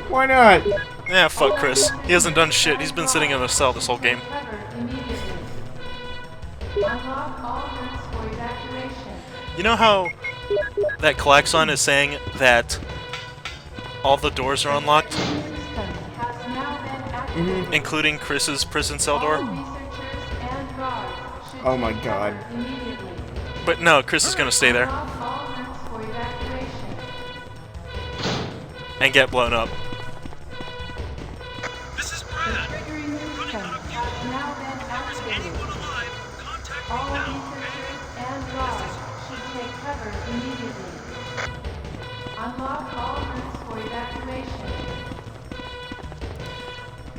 Why not? Yeah, fuck Chris. He hasn't done shit. He's been sitting in a cell this whole game. You know how that klaxon is saying that all the doors are unlocked? Including Chris's prison cell door? Oh my god. But no, Chris is gonna stay there. And get blown up. This is Brad. Good enough. If there's anyone alive, contact me now, okay?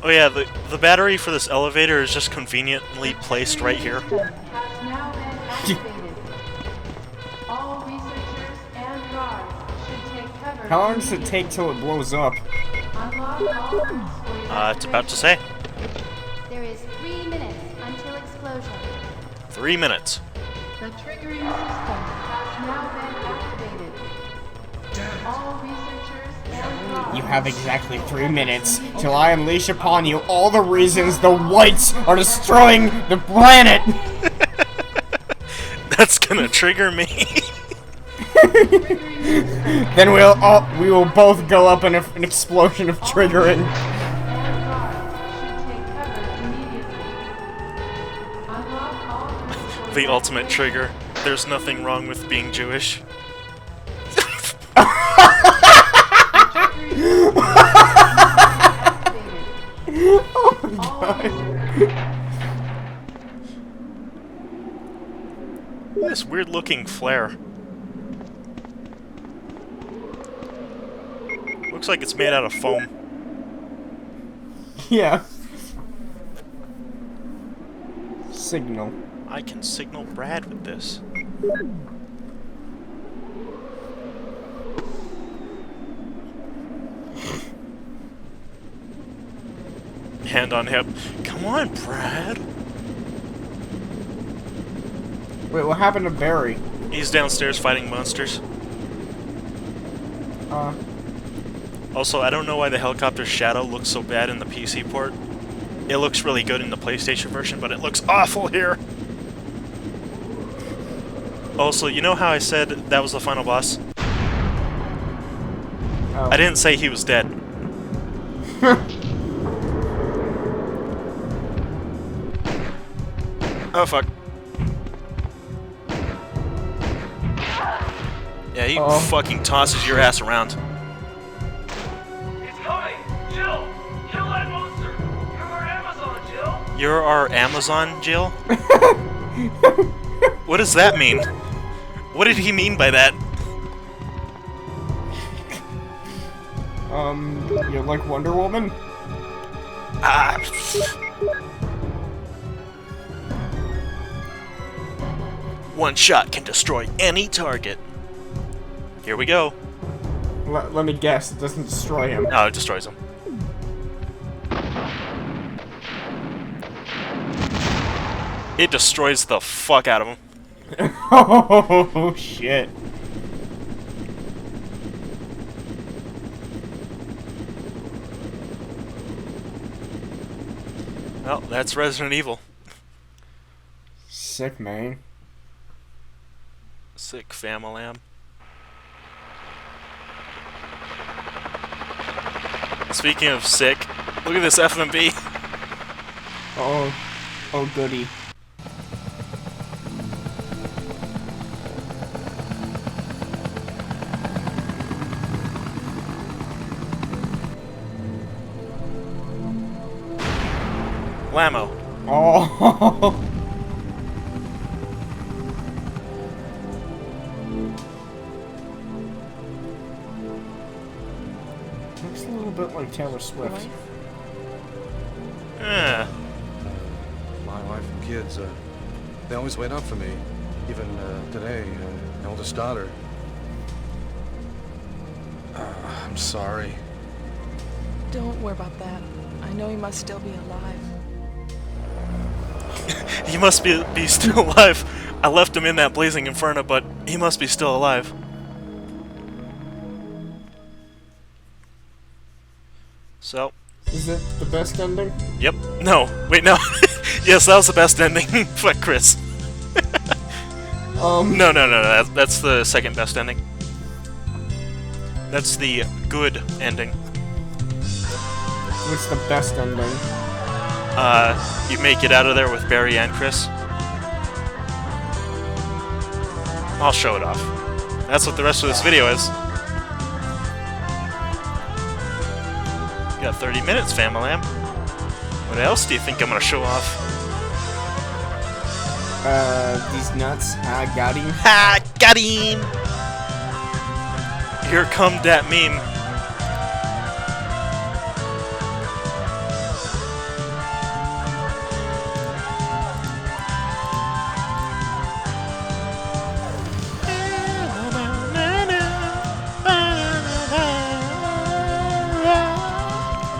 Oh yeah, the battery for this elevator is just conveniently placed right here. How long does it take till it blows up? It's about to say. There is 3 minutes until explosion. 3 minutes. The triggering system has now been activated. All researchers and guards. You have exactly 3 minutes till I unleash upon you all the reasons the whites are destroying the planet! That's gonna trigger me. Then we will both go up in an explosion of triggering. The ultimate trigger. There's nothing wrong with being Jewish. Oh my god. This weird looking flare. Looks like it's made out of foam. Yeah. Signal. I can signal Brad with this. Hand on hip. Come on, Brad. Wait, what happened to Barry? He's downstairs fighting monsters. Also, I don't know why the helicopter's shadow looks so bad in the PC port. It looks really good in the PlayStation version, but it looks awful here. Also, you know how I said that was the final boss? Oh. I didn't say he was dead. Oh, fuck. Yeah, he fucking tosses your ass around. It's coming! Jill! Kill that monster! You're our Amazon, Jill! You're our Amazon, Jill? What does that mean? What did he mean by that? You're like Wonder Woman? Ah. One shot can destroy any target. Here we go. Let me guess, it doesn't destroy him. Oh, it destroys him. It destroys the fuck out of him. Oh, shit. Well, that's Resident Evil. Sick, man. Sick famalam. Speaking of sick, look at this FMV. Oh goody. Whammo. Oh. Looks a little bit like Taylor Swift. Yeah. My wife and kids, they always wait up for me. Even today, my oldest daughter. I'm sorry. Don't worry about that. I know he must still be alive. He must be still alive. I left him in that blazing inferno, but he must be still alive. So. Is it the best ending? Yep. No. Wait, no. Yes, that was the best ending. Fuck Chris. No. That's the second best ending. That's the good ending. What's the best ending? You make it out of there with Barry and Chris. I'll show it off. That's what the rest of this video is. Got 30 minutes, famalam. What else do you think I'm gonna show off? These nuts. I got him. Ha! Got him! Here come that meme.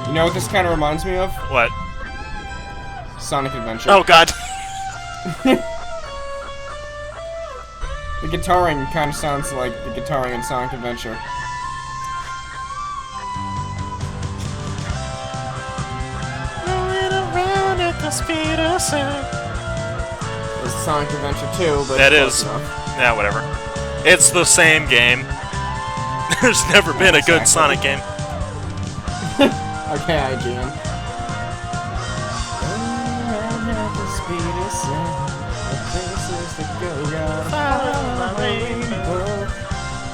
You know what this kind of reminds me of? What? Sonic Adventure. Oh god. The guitaring kind of sounds like the guitaring in Sonic Adventure. Rolling around at the speed of sound. It's Sonic Adventure 2, but that it's is. close enough. Yeah, whatever. It's the same game. There's never been a good Sonic game. Okay, IGN.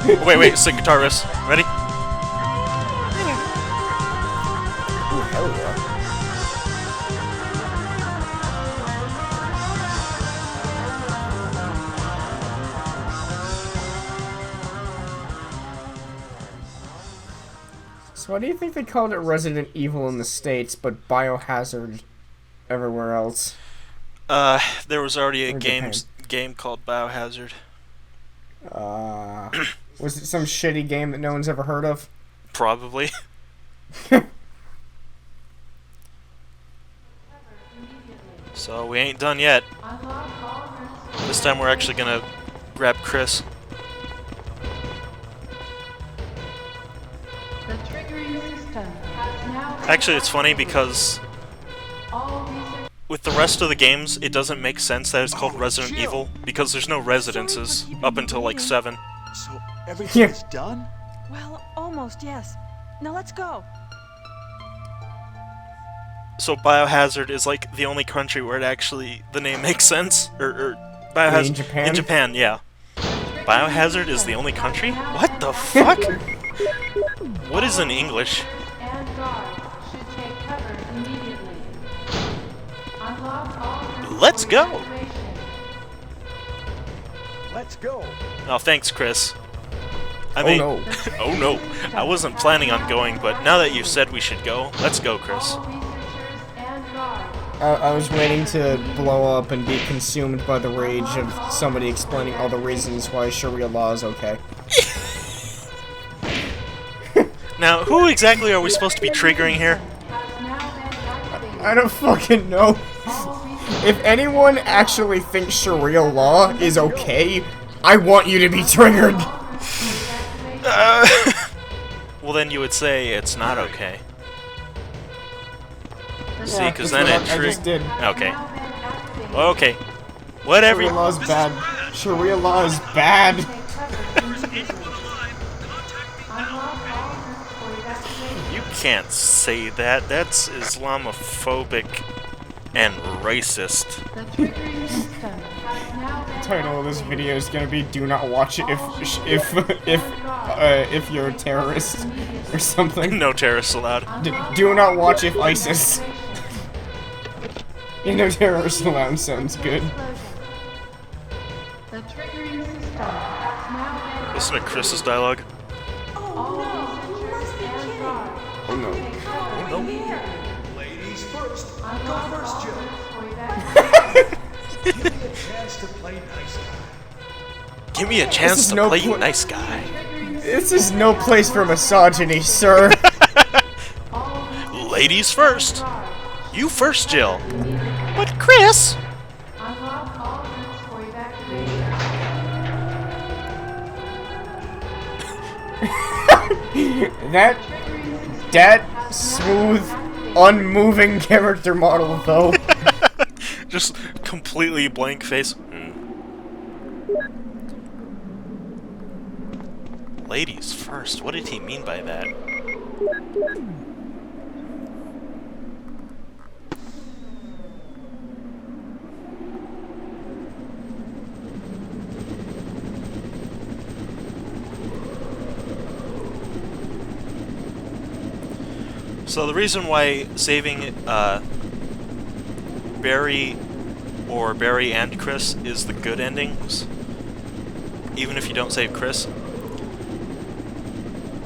Wait, sick guitar riffs. Ready? Ooh, hell yeah. So why do you think they called it Resident Evil in the States, but Biohazard everywhere else? There was already a Or game Japan. called Biohazard. Was it some shitty game that no one's ever heard of? Probably. So we ain't done yet. This time we're actually gonna grab Chris. The triggering system has now been Actually, it's funny because all research with the rest of the games, it doesn't make sense that it's called Resident Evil because there's no residences up until like 7. So everything's done? Well, almost, yes. Now let's go. So Biohazard is like the only country where it actually the name makes sense, or Biohazard In Japan? In Japan, yeah. Biohazard is the only country? What the fuck? What is in English? and guards should take cover immediately. Unlock all rooms Let's for go. evacuation. Let's go. Oh, thanks, Chris. I Oh mean, no. oh no, I wasn't planning on going, but now that you said we should go, let's go, Chris. All researchers and guards. I was waiting to blow up and be consumed by the rage of somebody explaining all the reasons why Sharia law is okay. Now, who exactly are we supposed to be triggering here? Has now been activated. I don't fucking know. All researchers If anyone actually thinks Sharia law is okay, I want you to be triggered. Well, then you would say it's not okay. See, Yeah, because that's then what it I just did. Okay. now been activated. Okay. Whatever. Sharia law is bad. Sharia law is bad. Take cover immediately. Unlock all rooms for evacuation. You can't say that. That's Islamophobic and racist. The triggering system has now been Title of this video is gonna be "Do not watch it if you're a terrorist" or something. No terrorists allowed. Do not watch if ISIS. You know, terrorist allowed sounds good. The triggering system has now been Listen to Chris's dialogue. all researchers and guards Oh no. take cover no. immediately. Ladies first. Unlock first, all Jill. rooms for evacuation. Give me a chance to play nice guy. Give me a chance is to no play pl- nice guy. This is no place for misogyny, sir. All researchers Ladies first. and guards You first, Jill. immediately. But Chris. Unlock all rooms for evacuation. That smooth, unmoving character model, though. Just completely blank face. Ladies first. What did he mean by that? So the reason why saving Barry or Barry and Chris is the good endings, even if you don't save Chris,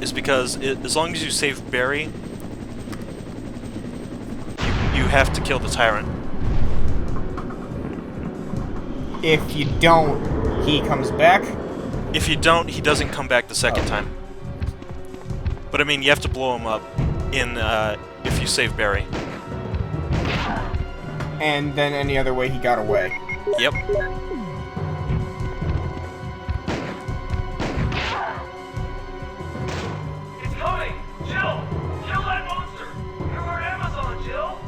is because as long as you save Barry, you have to kill the tyrant. If you don't, he comes back. If you don't, he doesn't come back the second time. But I mean, you have to blow him up in if you save Barry. And then any other way he got away. Yep. It's coming! Jill! Kill that monster! You're our Amazon, Jill!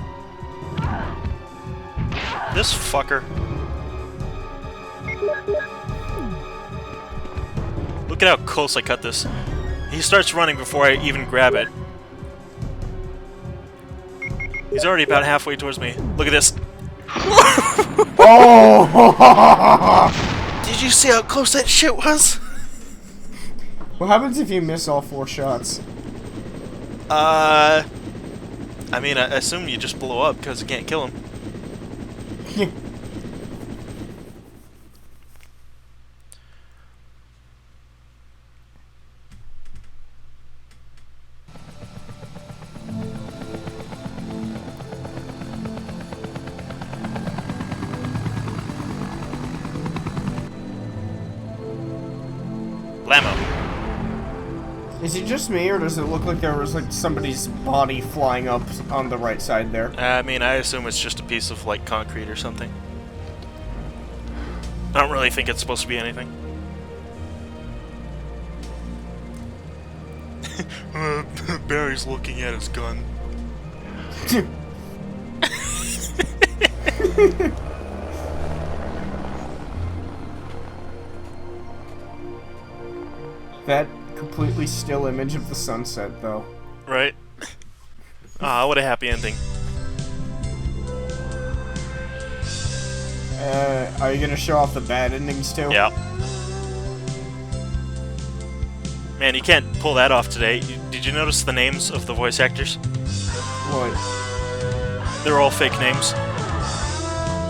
This fucker. Look at how close I cut this. He starts running before I even grab it. He's already about halfway towards me. Look at this. Oh! Did you see how close that shit was? What happens if you miss all 4 shots? I mean, I assume you just blow up because you can't kill him. Blammo. Is it just me, or does it look like there was like somebody's body flying up on the right side there? I mean, I assume it's just a piece of, like, concrete or something. I don't really think it's supposed to be anything. Barry's looking at his gun. That completely still image of the sunset, though. Right? Ah, what a happy ending. Are you gonna show off the bad endings too? Yeah. Man, you can't pull that off today. Did you notice the names of the voice actors? What? They're all fake names.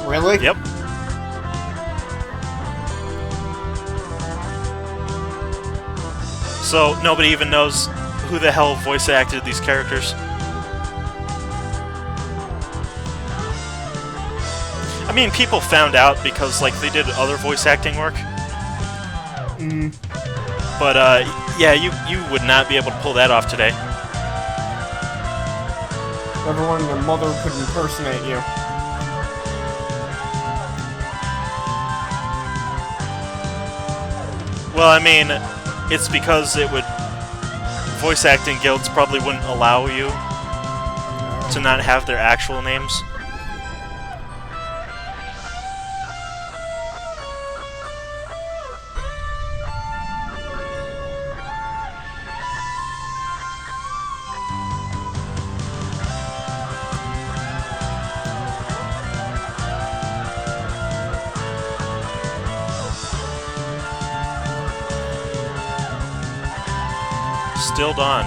Really? Yep. So, nobody even knows who the hell voice acted these characters. I mean, people found out because, like, they did other voice acting work. But, yeah, you would not be able to pull that off today. Everyone and their mother could impersonate you. Well, I mean, it's because it would... Voice acting guilds probably wouldn't allow you to not have their actual names. Still dawn.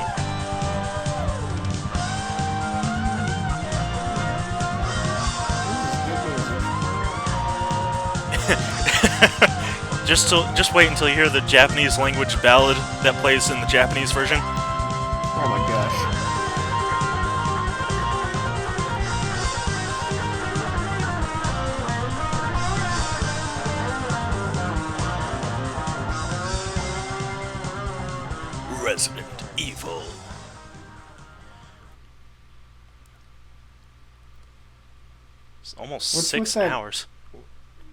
Just wait until you hear the Japanese language ballad that plays in the Japanese version. Oh my gosh. Resident Evil. It's almost What's 6 with that- hours.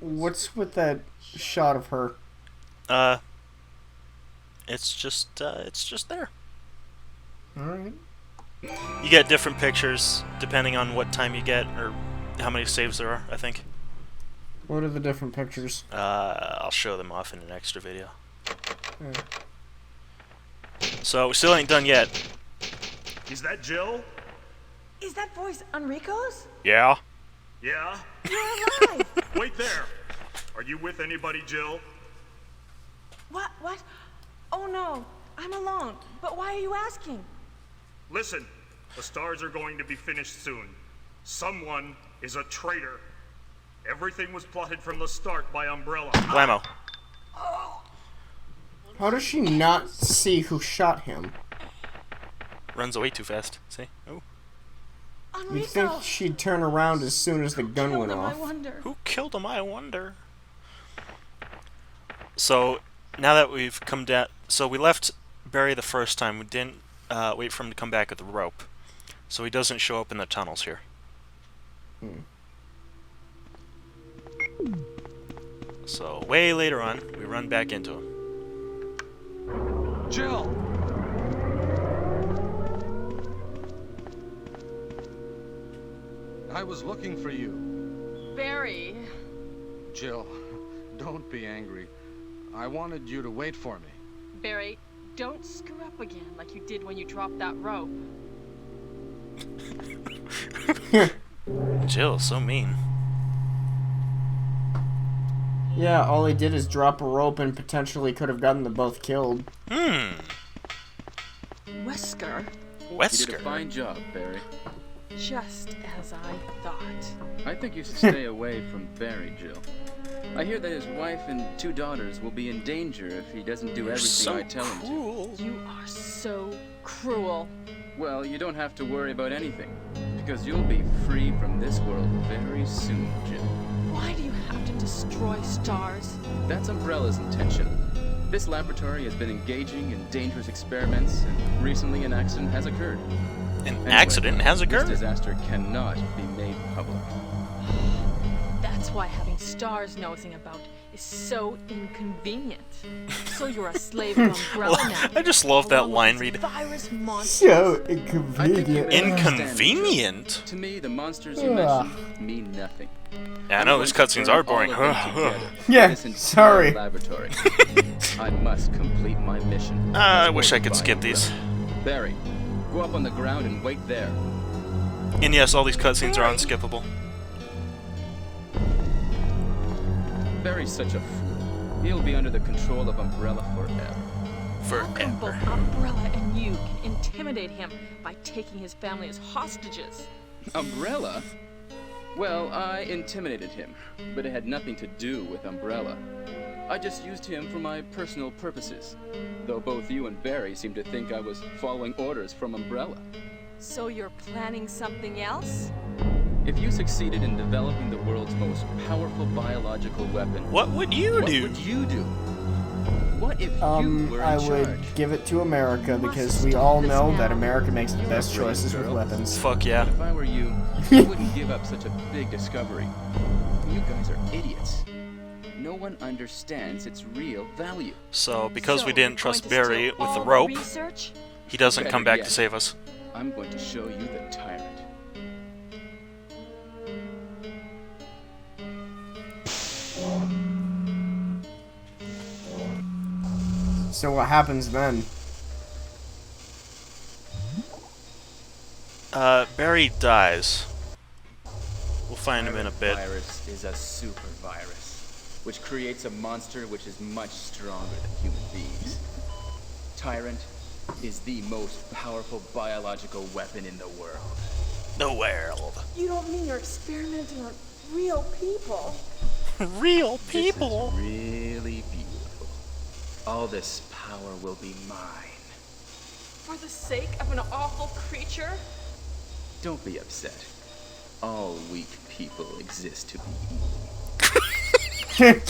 What's with that shot of her? It's just there. Alright. You get different pictures depending on what time you get or how many saves there are, I think. What are the different pictures? I'll show them off in an extra video. So, we still ain't done yet. Is that Jill? Is that voice Enrico's? Yeah? Yeah? You're alive! Wait there! Are you with anybody, Jill? What? What? Oh no, I'm alone. But why are you asking? Listen, the stars are going to be finished soon. Someone is a traitor. Everything was plotted from the start by Umbrella. Blammo. How does she not see who shot him? Runs away too fast. See? Oh. Enrico! You'd think she'd turn around as soon as the gun went Killed him, I off. wonder. Who killed him, I wonder? So, now that we've come down... So, we left Barry the first time. We didn't wait for him to come back with the rope. So, he doesn't show up in the tunnels here. So, way later on, we run back into him. Jill! I was looking for you. Barry. Jill, don't be angry. I wanted you to wait for me. Barry, don't screw up again like you did when you dropped that rope. Jill, so mean. Yeah, all he did is drop a rope and potentially could have gotten them both killed. Wesker? You did a fine job, Barry. Just as I thought. I think you should stay away from Barry, Jill. I hear that his wife and 2 daughters will be in danger if he doesn't do everything I tell him to. You are so cruel. Well, you don't have to worry about anything, because you'll be free from this world very soon, Jill. Why do you have to destroy stars? That's Umbrella's intention. This laboratory has been engaging in dangerous experiments, and recently an accident has occurred. An accident has occurred? This disaster cannot be made public. That's why having stars nosing about is so inconvenient. So you're a slave of Umbrella now. I just love that line read. Virus monsters. So inconvenient. Inconvenient? To me, the monsters you mentioned mean nothing. Yeah, I know, these cutscenes are boring. Yeah, sorry. Laboratory. I must complete my mission. I wish I could skip these. Barry, go up on the ground and wait there. And yes, all these cutscenes are unskippable. Barry's such a fool. He'll be under the control of Umbrella forever. How come both Umbrella and you can intimidate him by taking his family as hostages? Umbrella? Well, I intimidated him, but it had nothing to do with Umbrella. I just used him for my personal purposes, though both you and Barry seem to think I was following orders from Umbrella. So you're planning something else? If you succeeded in developing the world's most powerful biological weapon, what would you do? What would you do? What if you were in I charge? would give it to America because we all know that America makes the best choices with weapons. Fuck yeah. If I were you, I wouldn't give up such a big discovery. You guys are idiots. No one understands its real value. So, because we didn't trust Barry with the rope, he doesn't come back to save us. I'm going to show you the tyrant. So what happens then? Barry dies. We'll find him in a bit. Virus is a super virus, which creates a monster which is much stronger than human beings. Tyrant is the most powerful biological weapon in the world. The world. You don't mean you're experimenting on real people? Real people? This is really beautiful. All this power will be mine. For the sake of an awful creature? Don't be upset. All weak people exist to be eaten.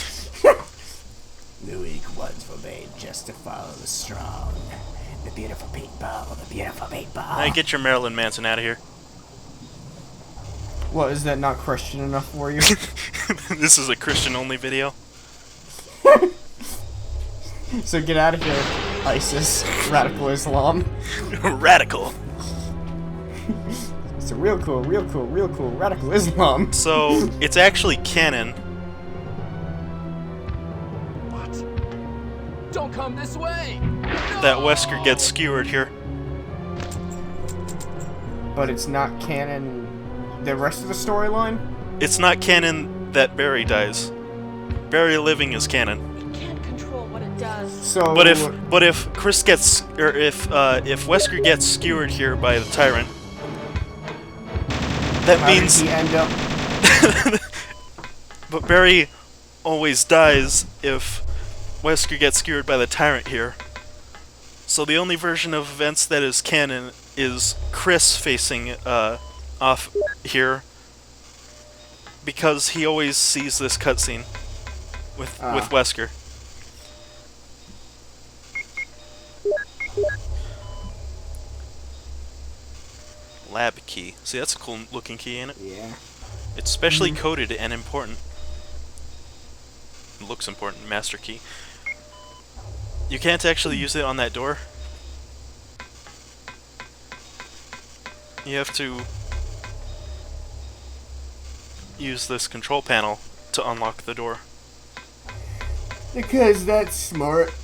The weak ones were made just to follow the strong. The beautiful people, the beautiful people. Hey, get your Marilyn Manson out of here. What, is that not Christian enough for you? This is a Christian-only video. So get out of here, ISIS, radical Islam. Radical. It's a real cool, radical Islam. So, it's actually canon. What? Don't come this way! That Wesker gets skewered here. But it's not canon the rest of the storyline? It's not canon that Barry dies. Barry living is canon. You can't control what it does. So, But if Chris gets, or if Wesker gets skewered here by the tyrant, that how means. did he end up? But Barry always dies if Wesker gets skewered by the tyrant here. So the only version of events that is canon is Chris facing off here, because he always sees this cutscene with Wesker. Lab key. See, that's a cool looking key, ain't it? Yeah. It's specially coded and important. It looks important. Master key. You can't actually use it on that door. You have to use this control panel to unlock the door. Because that's smart.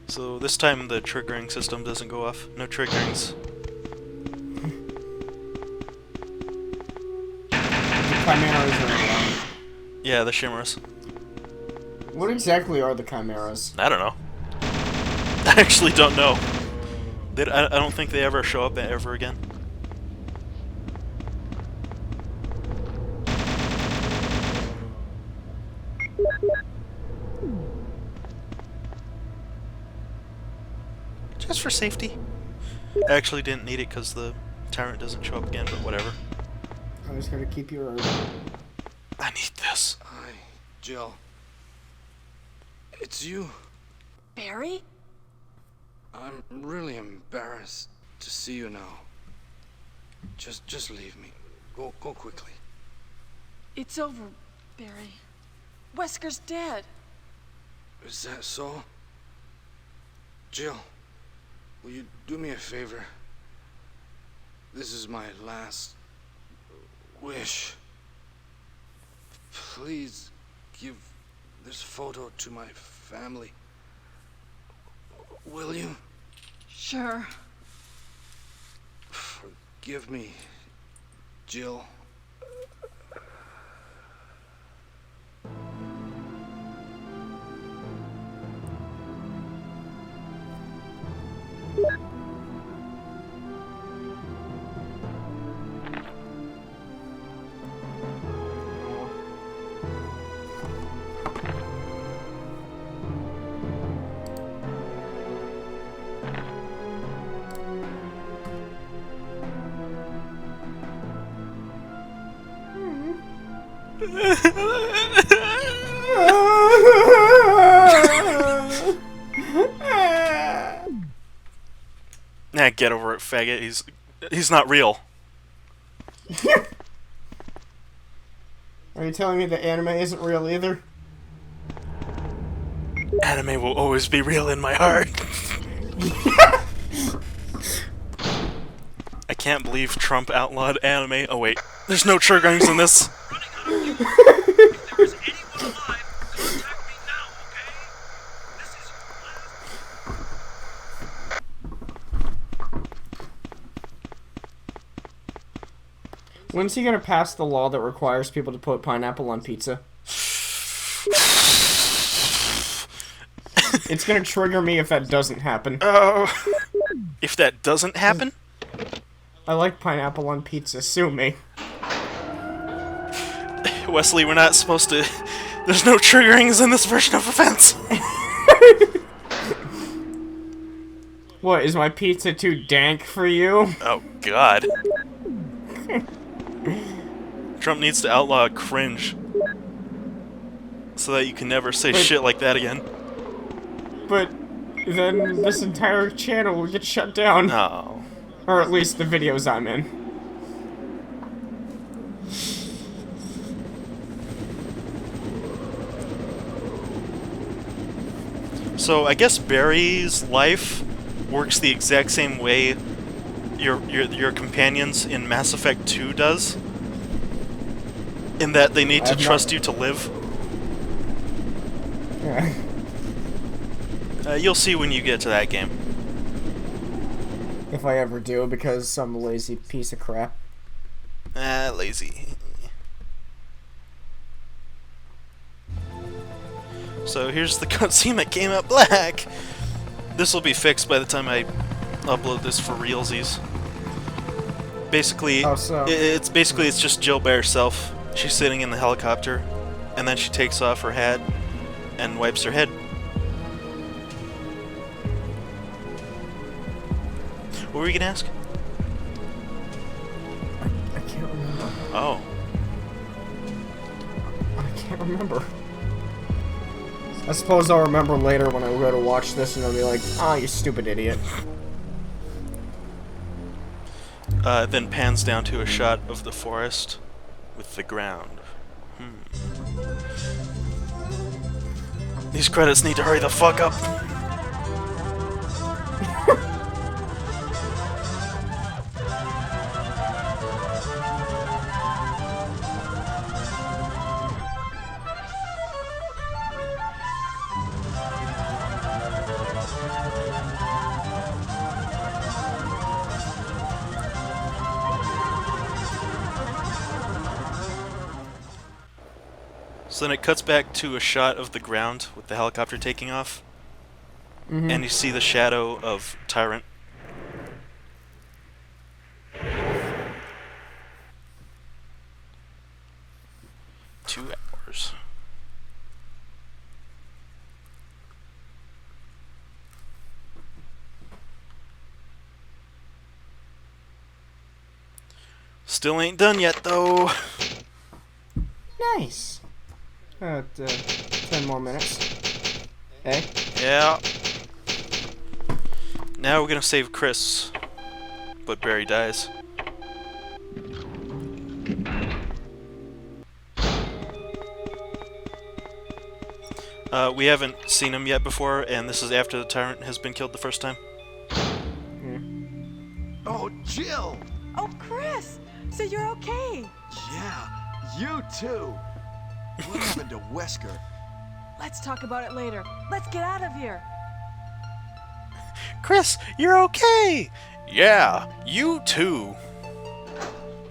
So this time the triggering system doesn't go off. No triggerings. The chimeras are around. Yeah, the shimmers. What exactly are the chimeras? I don't know. I actually don't know. I don't think they ever show up ever again. Just for safety. I actually didn't need it because the tyrant doesn't show up again, but whatever. I just gotta keep your... I need this. Hi, Jill. It's you. Barry? I'm really embarrassed to see you now. Just leave me. Go quickly. It's over, Barry. Wesker's dead. Is that so? Jill, will you do me a favor? This is my last wish. Please give this photo to my family. Will you? Sure. Forgive me, Jill. Nah, get over it, faggot. He's not real. Are you telling me the anime isn't real either? Anime will always be real in my heart. I can't believe Trump outlawed anime. Oh wait, there's no triggerings in this. When's he gonna pass the law that requires people to put pineapple on pizza? It's gonna trigger me if that doesn't happen. If that doesn't happen? I like pineapple on pizza, sue me. Wesley, we're not supposed to... There's no triggerings in this version of offense. What, is my pizza too dank for you? Oh, God. Trump needs to outlaw cringe. So that you can never say shit like that again. But then this entire channel will get shut down. No. Or at least the videos I'm in. So I guess Barry's life works the exact same way your companions in Mass Effect 2 does. In that they need to trust you to live. Yeah. You'll see when you get to that game. If I ever do, because I'm a lazy piece of crap. Lazy. So here's the cutscene that came out black. This will be fixed by the time I upload this for realsies. Basically, it's just Jill by herself. She's sitting in the helicopter, and then she takes off her hat and wipes her head. What were you gonna ask? I can't remember. Oh. I can't remember. I suppose I'll remember later when I go to watch this and I'll be like, ah, you stupid idiot. Then pans down to a shot of the forest with the ground. These credits need to hurry the fuck up. So then it cuts back to a shot of the ground with the helicopter taking off. And you see the shadow of Tyrant. Two hours. Still ain't done yet, though. Nice. 10 more minutes. Hey? Yeah. Now we're gonna save Chris. But Barry dies. We haven't seen him yet before, and this is after the Tyrant has been killed the first time. Oh, Jill! Oh, Chris! So you're okay? Yeah, you too. What happened to Wesker? Let's talk about it later. Let's get out of here. Chris, you're okay! Yeah, you too.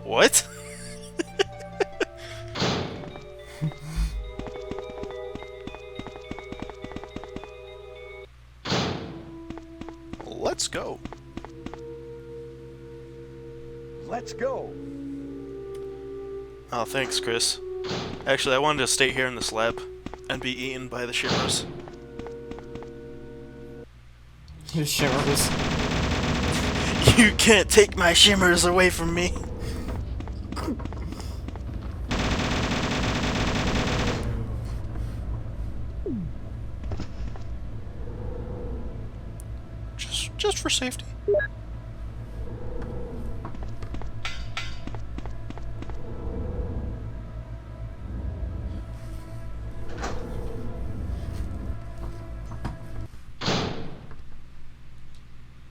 What? Let's go. Let's go. Oh, thanks, Chris. Actually, I wanted to stay here in this lab and be eaten by the shimmers. The shimmers. You can't take my shimmers away from me. Just for safety.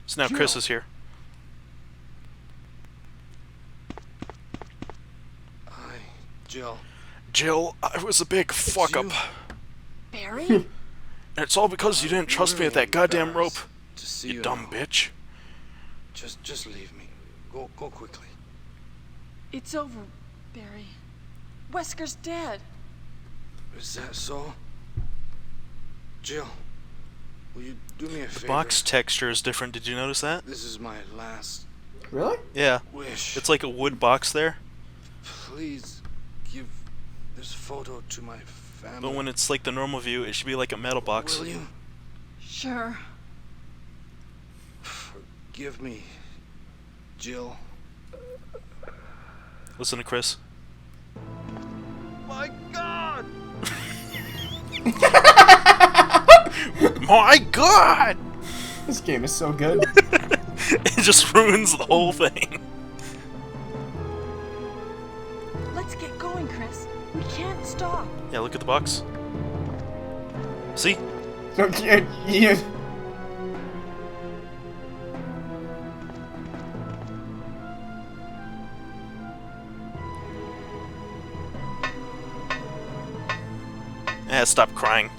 So now Chris is here. Jill. Jill, I was a big fuck up. Barry? And it's all because you didn't trust me with that goddamn rope. To see You dumb bitch. Just leave me. Go quickly. It's over, Barry. Wesker's dead. Is that so? Jill, will you do me a favor? Box texture is different. Did you notice that? This is my last Really? Yeah. wish. It's like a wood box there. Please give this photo to my family. But when it's like the normal view, it should be like a metal box. Will you? Sure. Forgive me, Jill. Listen to Chris. My God! My God! This game is so good. It just ruins the whole thing. Let's get going, Chris. We can't stop. Yeah, look at the box. See? Okay, yeah. Stop crying.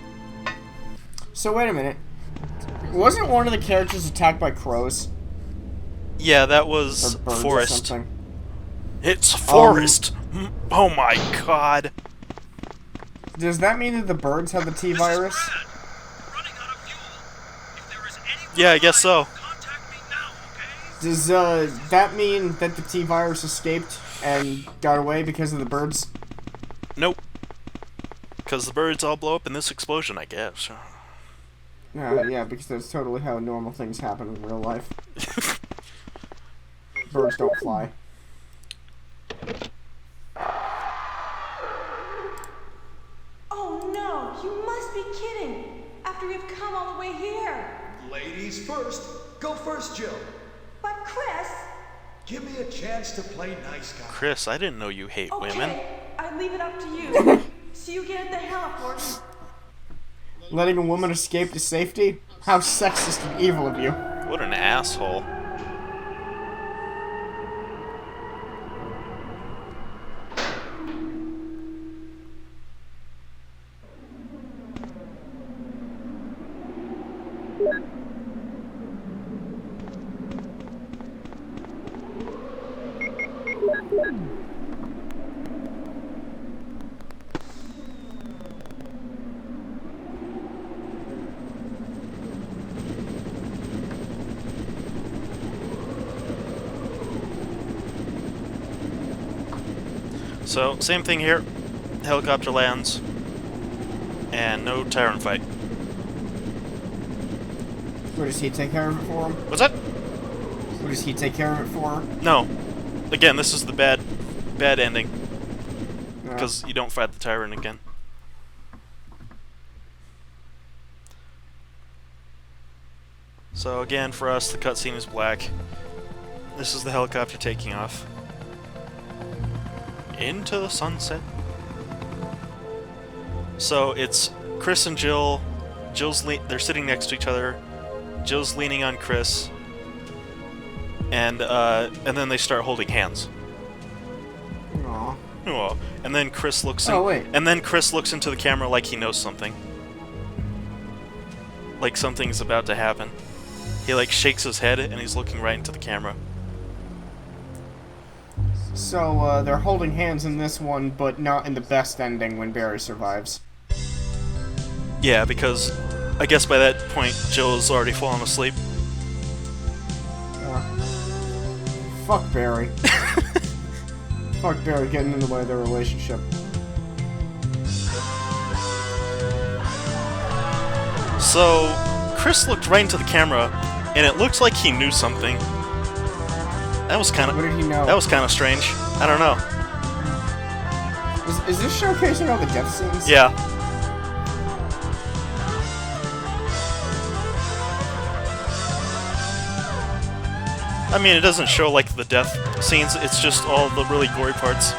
So wait a minute. Wasn't one of the characters attacked by crows? Yeah, that Or was birds or Forrest. something? It's Forrest! Oh my God. Does that mean that the birds have the T virus? Yeah, I guess so. Does that mean that the T virus escaped and got away because of the birds? Nope. Because the birds all blow up in this explosion, I guess. Yeah, because that's totally how normal things happen in real life. Birds don't fly. Oh no, you must be kidding. After we've come all the way here. Ladies first. Go first, Jill. But Chris. Give me a chance to play nice guy. Chris, I didn't know you hate women. Okay, I leave it up to you. See you again at the heliport. Letting a woman escape to safety? How sexist and evil of you. What an asshole. So, same thing here. Helicopter lands. And no tyrant fight. What does he take care of it for him? What's that? What does he take care of it for? No. Again, this is the bad ending. Yeah. Because you don't fight the tyrant again. So again, for us, the cutscene is black. This is the helicopter taking off. Into the sunset. So it's Chris and Jill. They're sitting next to each other. Jill's leaning on Chris. And then they start holding hands. Aww. Aw. And then Chris looks in, Oh, wait. And then Chris looks into the camera like he knows something. Like something's about to happen. He like shakes his head and he's looking right into the camera. So, they're holding hands in this one, but not in the best ending when Barry survives. Yeah, because I guess by that point Jill's already fallen asleep. Fuck Barry. Fuck Barry getting in the way of their relationship. So, Chris looked right into the camera, and it looked like he knew something. That was kind of. What did he know? That was kind of strange. I don't know. Is this showcasing all the death scenes? Yeah. I mean, it doesn't show like the death scenes. It's just all the really gory parts.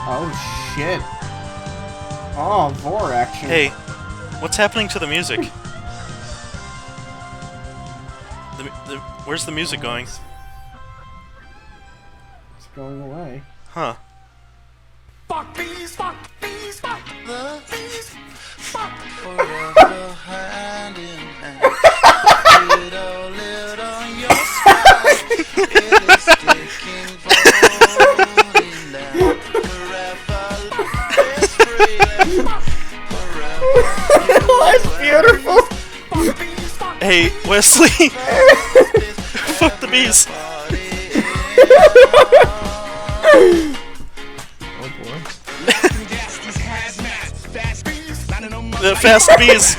Oh shit. Oh, vor action. Hey, what's happening to the music? Where's the music going? It's going away. Huh. Fuck these, fuck these, fuck the these, fuck. Forever hand in hand. Little, little, your smile. It is sticking boldly now. Forever, it's free. Forever, That's beautiful! Hey, Wesley! Fuck the bees! Oh boy. The fast bees!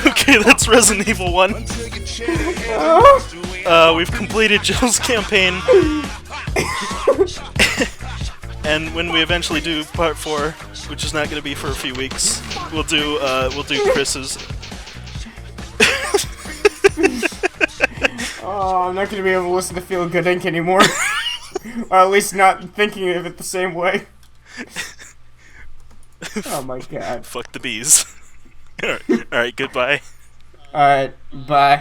Okay, that's Resident Evil 1. We've completed Jill's campaign. And when we eventually do part 4, which is not going to be for a few weeks, we'll do Chris's. Oh, I'm not gonna be able to listen to Feel Good Inc. anymore. Or at least not thinking of it the same way. Oh my god. Fuck the bees. Alright, goodbye. Alright, bye.